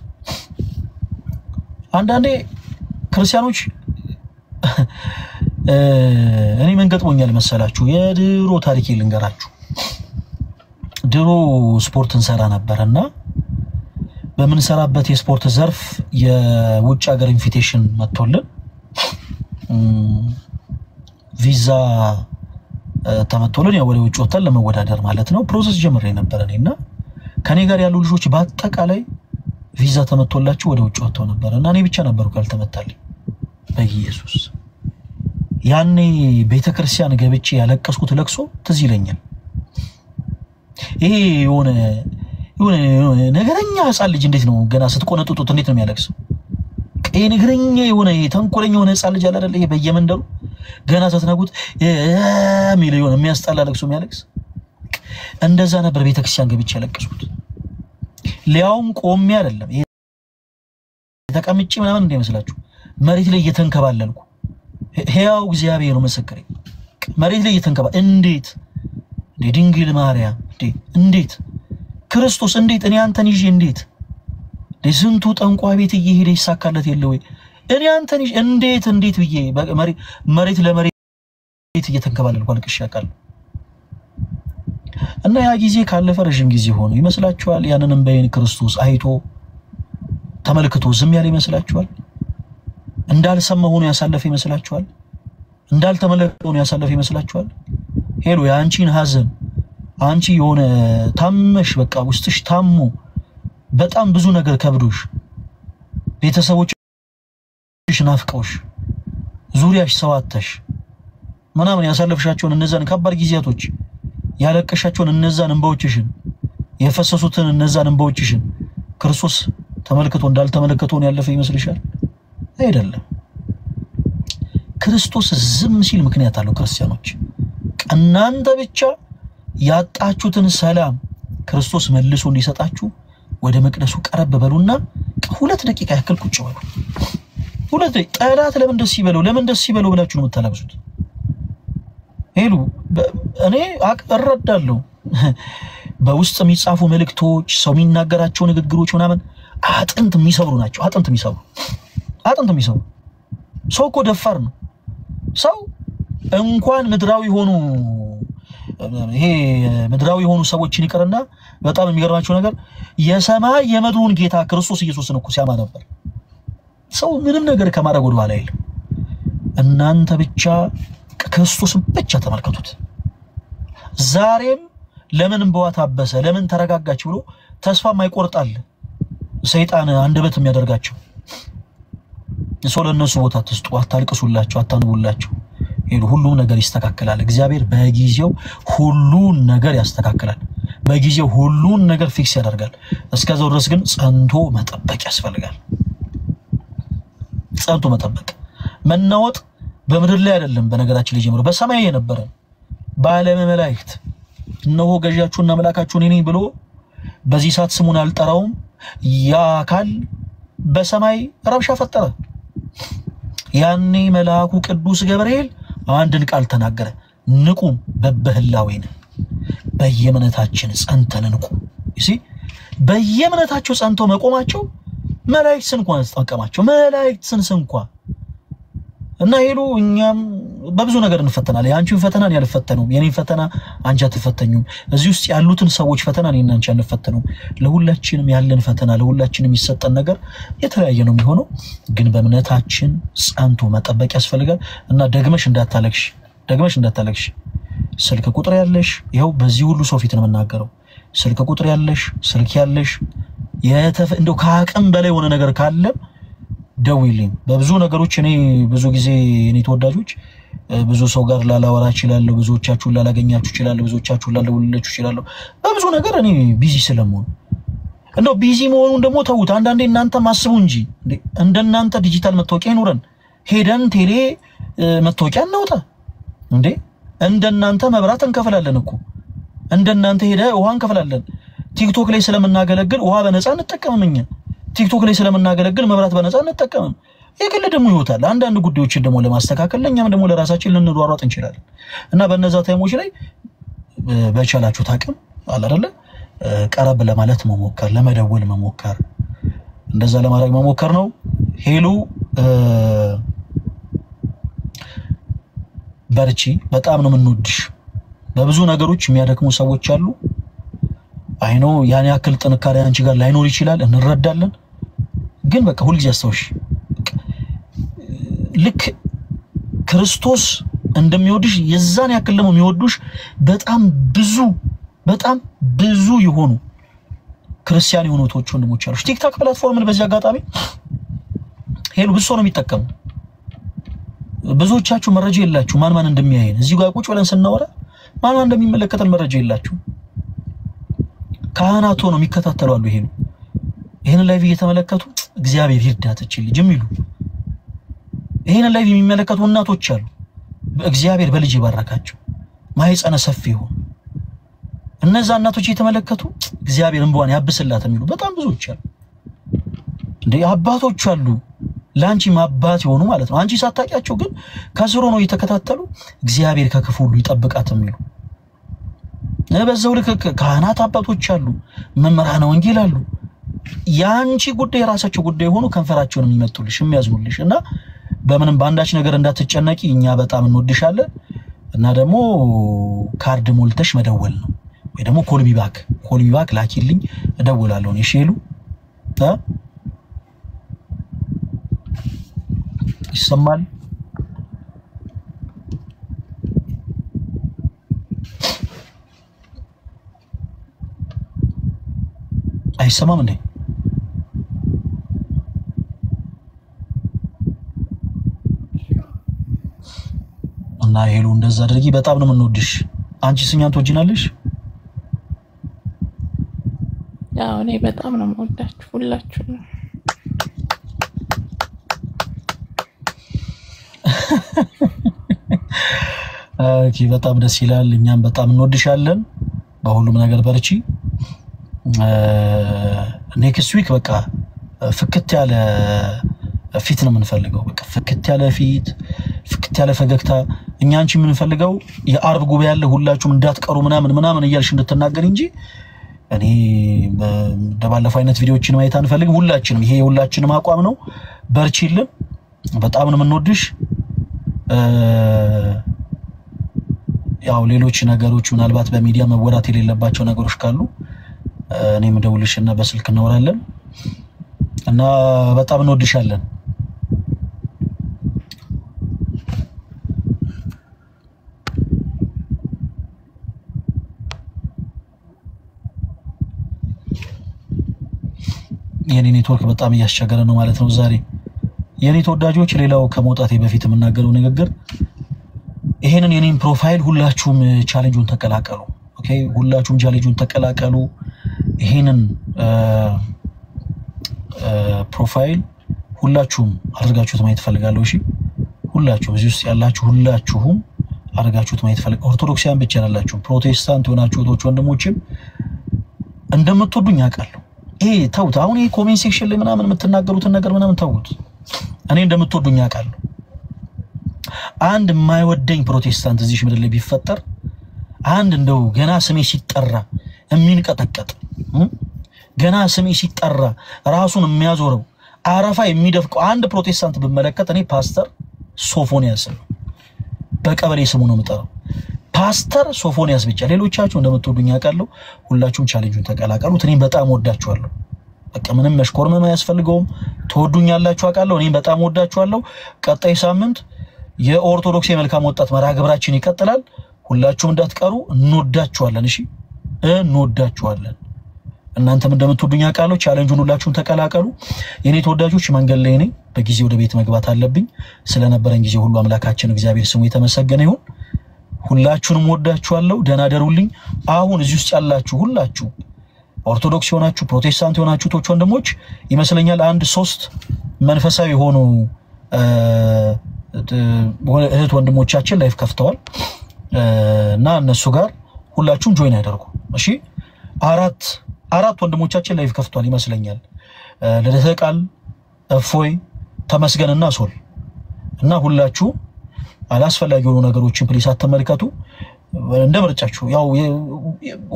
አንዳንዴ ክርስቲያኖች እኔ ምን ገጥሞኛል መሰላችሁ የድሮ ታሪክ ልንገራችሁ ድሮ ስፖርት እንሰራ ነበርና በምን ሰራበት የስፖርት ዘርፍ የውጭ ሀገር ኢንቪቴሽን መጥቶልን ቪዛ ተመቶልን ያው ወደ ውጭ ወጣን ለመወዳደር ማለት ነው ፕሮሰስ ጀምሬ ነበር እኔና ከኔ ጋር ያሉ ልጆች በአጠቃላይ ቪዛ ተመቶላችሁ ወደ ውጭ ወጣው ነበርና እኔ ብቻ ነበርኩ ያልተመታልኝ በኢየሱስ ያኔ ቤተክርስቲያን ገብቼ ያለቀስኩት ለቅሶ ትዝ ይለኛል ይሄ የሆነ ነገረኛ ህፃን ልጅ እንዴት ነው ገና ስትቆነጥጡት እንዴት ነው የሚያለቅሰው ቀይ ነገረኛ የሆነ ተንኮለኛ የሆነ ህፃን ልጅ አለ አይደል ይሄ በየመንደሩ ገና ስትነጉት ሚሊዮን የሚያስጣላ ለቅሶ የሚያለቅስ እንደዛ ነበር ቤተክርስቲያን ገብቼ ያለቀስኩት ሊያውም ቆሜ አይደለም ተቀምጬ ምናምን እንደመስላችሁ መሬት ላይ እየተንከባለልኩ ሕያው እግዚአብሔር መስከሬ መሬት ላይ እየተንከባ እንዴት ድንግል ማርያም እንዴት ክርስቶስ እንዴት እኔ አንተን ይዤ እንዴት ለስንቱ ጠንቋይ ቤት እየሄደ ይሳካለት የለ ወይ እኔ አንተን ይዤ እንዴት ብዬ መሬት ለመሬት እየተንከባለልኩ አልቅሼ አውቃለሁ እና ያ ጊዜ ካለፈ ረጅም ጊዜ ሆኖ ይመስላችኋል ያንንም በይን ክርስቶስ አይቶ ተመልክቶ ዝም ያለ ይመስላችኋል እንዳልሰማ ሆኖ ያሳለፈ ይመስላችኋል እንዳልተመለከተ ሆኖ ያሳለፈ ይመስላችኋል ሄሎ ያንቺን ሐዘን አንቺ የሆነ ታመሽ በቃ ውስጥሽ ታሞ በጣም ብዙ ነገር ከብዶሽ ቤተሰቦችሽ ናፍቀውሽ ዙሪያሽ ሰዋተሽ ምናምን ያሳለፍሻቸውን እነዛን ከባድ ጊዜያቶች ያለቀሻቸውን እነዛን እንባዎችሽን የፈሰሱትን እነዛን እንባዎችሽን ክርስቶስ ተመልክቶ እንዳልተመለከተው ያለፈ ይመስልሻል አይደለም ክርስቶስ ዝም ሲል ምክንያት አለው ክርስቲያኖች እናንተ ብቻ ያጣችሁትን ሰላም ክርስቶስ መልሶ እንዲሰጣችሁ ወደ መቅደሱ ቀረብ በሉና 2 ደቂቃ ያክል ቁጭ በሉ 2 ደቂቃ ጠላት ለምን ደስ ይበለው ብላችሁ ነው የምታለቅሱት ሄሉ እኔ አቀረዳለሁ በውስጥ የሚጻፉ መልእክቶች ሰው የሚናገራቸው ንግግሮች ምናምን አጥንት የሚሰብሩ ናቸው። አጥንት የሚሰብሩ ሰው እኮ ደፋር ነው። ሰው እንኳን ምድራዊ ሆኑ ሰዎችን ይቀርና በጣም የሚገርማቸው ነገር የሰማይ የምድሩን ጌታ ክርስቶስ ኢየሱስን እኮ ሲያማ ነበር። ሰው ምንም ነገር ከማድረግ ወደ ኋላ አይልም። እናንተ ብቻ ክርስቶስን ብቻ ተመልከቱት። ዛሬም ለምን እንበዋት አበሰ ለምን ተረጋጋች ብሎ ተስፋ ማይቆርጣል ሰይጣን አንደበት የሚያደርጋቸው ሰው ለነሱ ቦታ ተስጡ አታልቅሱላቸው አታንቡላቸው ሄዱ ሁሉ ነገር ይስተካከላል። እግዚአብሔር በጊዜው ሁሉን ነገር ያስተካክላል። በጊዜው ሁሉን ነገር ፊክስ ያደርጋል። እስከዛው ድረስ ግን ጸንቶ መጠበቅ ያስፈልጋል። ጸንቶ መጠበቅ መናወጥ በምድር ላይ አይደለም። በነገራችን ላይ ጀምሮ በሰማይ የነበረ በዓለም መላእክት እነሆ ገዣችሁና መላካችሁ እኔ ነኝ ብሎ በዚህ ሰዓት ስሙን አልጠራውም ያ አካል በሰማይ ረብሻ ፈጠረ። ያኔ መልአኩ ቅዱስ ገብርኤል አንድን ቃል ተናገረ። ንቁም በበህላዌነ በየእምነታችን ጸንተን እንቁም። እሺ በየእምነታቸው ጸንተው መቆማቸው መላእክት እንኳን ተጠቀማቸው መላእክት እንኳን እና ሄሉ እኛም በብዙ ነገር እንፈተናለን። ያንቺን ፈተና እኔ አልፈተነውም የኔን ፈተና አንቺ አትፈተኙም። እዚህ ውስጥ ያሉትን ሰዎች ፈተና እኔና አንቺ አንፈተነውም። ለሁላችንም ያለን ፈተና ለሁላችንም የሚሰጠን ነገር የተለያየ ነው የሚሆነው። ግን በእምነታችን ጸንቶ መጠበቅ ያስፈልጋል። እና ደግመሽ እንዳታለቅሽ ስልክ ቁጥር ያለሽ ይሄው በዚህ ሁሉ ሰው ፊት ነው የምናገረው። ስልክ ቁጥር ያለሽ ስልክ ያለሽ እንደው ከአቅም በላይ የሆነ ነገር ካለ ደውይልኝ። በብዙ ነገሮች እኔ ብዙ ጊዜ እኔ ተወዳጆች ብዙ ሰው ጋር ላላወራ ይችላል። ብዙዎቻችሁ ላላገኛችሁ ይችላል። ብዙዎቻችሁ ላልደውልላችሁ ይችላል። በብዙ ነገር እኔ ቢዚ ስለምሆን እንደው ቢዚ መሆኑን ደግሞ ተውት። አንዳንዴ እናንተ ማስቡ እንጂ እንደናንተ ዲጂታል መታወቂያ ይኖረን ሄደን ቴሌ መታወቂያ እናውጣ እንዴ? እንደናንተ መብራት እንከፍላለን እኮ እንደናንተ ሄደ ውሃ እንከፍላለን። ቲክቶክ ላይ ስለምናገለግል ውሃ በነፃ እንጠቀምምኛ ቲክቶክ ላይ ስለምናገለግል መብራት በነፃ እንጠቀምም። የግል ደግሞ ይወጣል። አንዳንድ ጉዳዮችን ደግሞ ለማስተካከል ለኛም ደግሞ ለራሳችን ልንሯሯጥ እንችላለን። እና በእነዛ ታይሞች ላይ በቻላችሁ ታቅም አለ አይደለ ቀረብ ለማለት መሞከር ለመደወል መሞከር እንደዛ ለማድረግ መሞከር ነው። ሄሉ በርቺ። በጣም ነው የምንወድሽ። በብዙ ነገሮች የሚያደክሙ ሰዎች አሉ። አይኖ ያን ያክል ጥንካሬ አንቺ ጋር ላይኖር ይችላል እንረዳለን። ግን በቃ ሁሉ ጊዜ አስተውሽ ልክ ክርስቶስ እንደሚወድሽ የዛን ያክል ደግሞ የሚወዱሽ በጣም ብዙ የሆኑ ክርስቲያን የሆኑ ወንድሞች አሉ። ቲክቶክ ፕላትፎርምን በዚህ አጋጣሚ ሄሉ ብዙ ሰው ነው የሚጠቀሙ። ብዙዎቻችሁ መረጃ የላችሁ ማን እንደሚያየን እዚህ ጋር ቁጭ ብለን ስናወራ ማን እንደሚመለከተን መረጃ የላችሁ። ካህናቱ ነው የሚከታተሉ አሉ። ይሄን ላይቭ እየተመለከቱ እግዚአብሔር ይርዳት እቺ ልጅ የሚሉ ይሄን ላይቭ የሚመለከቱ እናቶች አሉ። እግዚአብሔር በልጅ ይባርካቸው ማይጸነ ሰፊ ይሁን። እነዛ እናቶች እየተመለከቱ እግዚአብሔር እንቧን ያብስላት የሚሉ በጣም ብዙዎች አሉ። እንዴ አባቶች አሉ ላንቺ ማባት ይሆኑ ማለት ነው። አንቺ ሳታቂያቸው ግን ከስሩ ነው እየተከታተሉ እግዚአብሔር ከክፉ ሁሉ ይጠብቃት የሚሉ በዛው ልክ ካህናት አባቶች አሉ፣ መምህራነ ወንጌል አሉ። ያንቺ ጉዳይ ራሳቸው ጉዳይ ሆኖ ከንፈራቸውን የሚመጡልሽ የሚያዝኑልሽ እና በምንም ባንዳች ነገር እንዳትጨነቂ እኛ በጣም እንወድሻለን። እና ደግሞ ካርድ ሞልተሽ መደወል ነው ወይ ደግሞ ኮልሚ ባክ ላኪልኝ እደውላለሁ። እሺ ሄሉ ይሰማል? አይሰማም እንዴ? እና ሄሉ እንደዛ አድርጊ። በጣም ነው የምንወድሽ። አንቺ ስኛን ትወጂናለሽ? ያው እኔ በጣም ነው የምወዳችሁ ሁላችሁ ነው። ኦኬ በጣም ደስ ይላል። እኛም በጣም እንወድሻለን። በሁሉም ነገር በርቺ። ኔክስት ዊክ በቃ ፍክት ያለ ፊት ነው የምንፈልገው። በቃ ፍክት ያለ ፊት፣ ፍክት ያለ ፈገግታ። እኛ አንቺ የምንፈልገው የአርብ ጉባኤ ያለ ሁላችሁም እንዳትቀሩ ምናምን እያልሽ እንድትናገር እንጂ እኔ ደባለፈው አይነት ቪዲዮዎችን ማየት አንፈልግ ሁላችንም ይሄ ሁላችንም አቋም ነው በርቺልን በጣም ነው የምንወድሽ ያው ሌሎች ነገሮች ምናልባት በሚዲያ መወራት የሌለባቸው ነገሮች ካሉ እኔም ደውልሽና በስልክ እናወራለን እና በጣም እንወድሻለን የኔ ኔትወርክ በጣም ያስቸገረ ነው ማለት ነው ዛሬ የኔ ተወዳጆች ሌላው ከመውጣቴ በፊት የምናገረው ንግግር ይሄንን የኔን ፕሮፋይል ሁላችሁም ቻሌንጁን ተቀላቀሉ ኦኬ ሁላችሁም ቻሌንጁን ተቀላቀሉ ይሄንን ፕሮፋይል ሁላችሁም አድርጋችሁት ማየት ፈልጋለሁ እሺ ሁላችሁም እዚህ ውስጥ ያላችሁ ሁላችሁም አድርጋችሁት ማየት ፈልጋለሁ ኦርቶዶክሳውያን ብቻ አይደላችሁም ፕሮቴስታንት ሆናችሁ ወንድሞችም እንደምትወዱኝ አውቃለሁ ተውት አሁን ይሄ ኮሜንት ሴክሽን ላይ ምናምን የምትናገሩትን ነገር ምናምን ተውት እኔ እንደምትወዱኝ አውቃለሁ አንድ የማይወደኝ ፕሮቴስታንት እዚህ ምድር ላይ ቢፈጠር አንድ እንደው ገና ስሜ ሲጠራ የሚንቀጠቀጥ ገና ስሜ ሲጠራ ራሱን የሚያዞረው አረፋ የሚደፍቀው አንድ ፕሮቴስታንት በመለከት እኔ ፓስተር ሶፎንያስ ነው በቀበሌ ስሙ ነው የምጠራው ፓስተር ሶፎንያስ ብቻ ሌሎቻችሁ እንደምትወዱኝ አውቃለሁ ሁላችሁም ቻሌንጁን ተቀላቀሉት እኔ በጣም ወዳችኋለሁ በቃ ምንም መሽኮርመም አያስፈልገውም ተወዱኛላችሁ አውቃለሁ እኔ በጣም ወዳችኋለሁ ቀጣይ ሳምንት የኦርቶዶክስ የመልካም ወጣት መርሃ ግብራችን ይቀጥላል ሁላችሁም እንዳትቀሩ እንወዳችኋለን እሺ እንወዳችኋለን እናንተም እንደምትወዱኝ አውቃለሁ ቻሌንጁን ሁላችሁም ተቀላቀሉ የኔ ተወዳጆች መንገድ ላይ ነኝ በጊዜ ወደ ቤት መግባት አለብኝ ስለነበረን ጊዜ ሁሉ አምላካችን እግዚአብሔር ስሙ የተመሰገነ ይሁን ሁላችሁንም ወዳችኋለሁ ደህና ደሩልኝ አሁን እዚህ ውስጥ ያላችሁ ሁላችሁ ኦርቶዶክስ ሆናችሁ ፕሮቴስታንት ሆናችሁ ቶች ወንድሞች ይመስለኛል አንድ 3 መንፈሳዊ ሆኖ እህት ወንድሞቻችን ላይፍ ከፍተዋል እና እነሱ ጋር ሁላችሁም ጆይን ያደርጉ እሺ አራት ወንድሞቻችን ላይፍ ከፍተዋል ይመስለኛል ለደተ ቃል እፎይ ተመስገንና ሶል እና ሁላችሁ አላስፈላጊ የሆኑ ነገሮችን ፕሊስ አትመልከቱ እንደምርጫችሁ ያው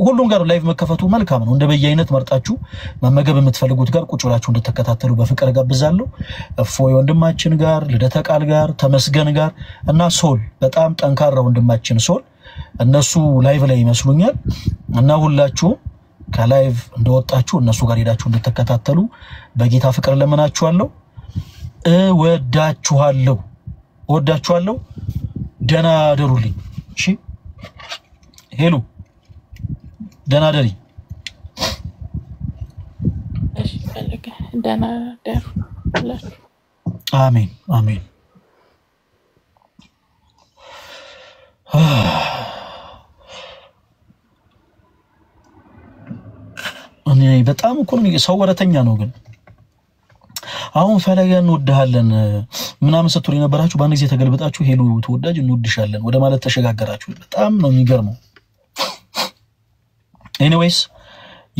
ሁሉም ጋር ላይቭ መከፈቱ መልካም ነው እንደበየአይነት መርጣችሁ መመገብ የምትፈልጉት ጋር ቁጭ ብላችሁ እንድትከታተሉ በፍቅር ጋብዛለሁ እፎይ ወንድማችን ጋር ለደተ ቃል ጋር ተመስገን ጋር እና ሶል በጣም ጠንካራ ወንድማችን ሶል እነሱ ላይቭ ላይ ይመስሉኛል እና ሁላችሁ ከላይቭ እንደወጣችሁ እነሱ ጋር ሄዳችሁ እንድትከታተሉ በጌታ ፍቅር ለምናችኋለሁ እወዳችኋለሁ ደህና ደሩልኝ እሺ ሄሎ ደህና ደሪ እሺ ፈለገ ደህና ደሩ አሜን አሜን እኔ በጣም እኮ ነው ሰው ወረተኛ ነው ግን አሁን ፈለገ እንወድሃለን ምናምን ስትሉ የነበራችሁ ባንድ ጊዜ ተገልብጣችሁ ሄሉ ተወዳጅ እንወድሻለን ወደ ማለት ተሸጋገራችሁ በጣም ነው የሚገርመው ኤኒዌይስ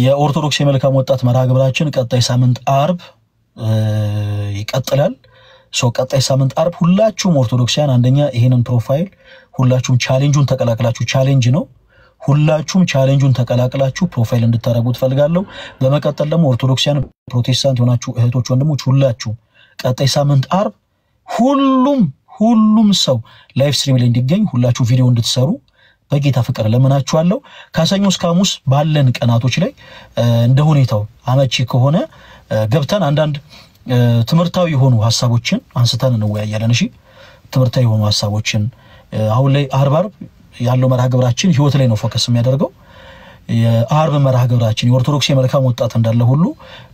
የኦርቶዶክስ የመልካም ወጣት መርሃ ግብራችን ቀጣይ ሳምንት አርብ ይቀጥላል ቀጣይ ሳምንት አርብ ሁላችሁም ኦርቶዶክሳውያን አንደኛ ይሄንን ፕሮፋይል ሁላችሁም ቻሌንጁን ተቀላቅላችሁ ቻሌንጅ ነው ሁላችሁም ቻሌንጁን ተቀላቅላችሁ ፕሮፋይል እንድታረጉት ፈልጋለሁ በመቀጠል ደግሞ ኦርቶዶክሳውያን ፕሮቴስታንት ሆናችሁ እህቶች ወንድሞች ሁላችሁ ቀጣይ ሳምንት አርብ ሁሉም ሰው ላይቭ ስትሪም ላይ እንዲገኝ ሁላችሁ ቪዲዮ እንድትሰሩ በጌታ ፍቅር ለምናችኋለሁ ከሰኞ እስከ ሐሙስ ባለን ቀናቶች ላይ እንደ ሁኔታው አመቺ ከሆነ ገብተን አንዳንድ ትምርታዊ የሆኑ ሐሳቦችን አንስተን እንወያያለን እሺ ትምርታዊ የሆኑ ሐሳቦችን አሁን ላይ አርብ ያለው መርሃ ግብራችን ህይወት ላይ ነው ፎከስ የሚያደርገው የአርብ መርሃ ግብራችን የኦርቶዶክስ የመልካም ወጣት እንዳለ ሁሉ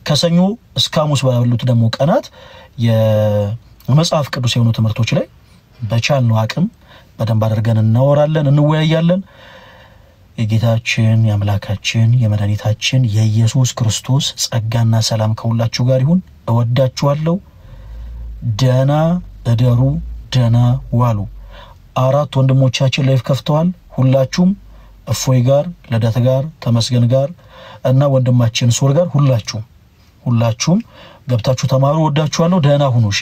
ከሰኞ እስከ ሐሙስ ባሉት ደግሞ ቀናት የመጽሐፍ ቅዱስ የሆኑ ትምህርቶች ላይ በቻልነው አቅም በደንብ አድርገን እናወራለን እንወያያለን የጌታችን የአምላካችን የመድኃኒታችን የኢየሱስ ክርስቶስ ጸጋና ሰላም ከሁላችሁ ጋር ይሁን እወዳችኋለሁ ደህና እደሩ ደህና ዋሉ አራት ወንድሞቻችን ላይፍ ከፍተዋል ሁላችሁም እፎይ ጋር ለደተ ጋር ተመስገን ጋር እና ወንድማችን ሶል ጋር ሁላችሁም ገብታችሁ ተማሩ ወዳችኋለሁ ደህና ሁኑ እሺ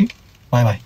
ባይ ባይ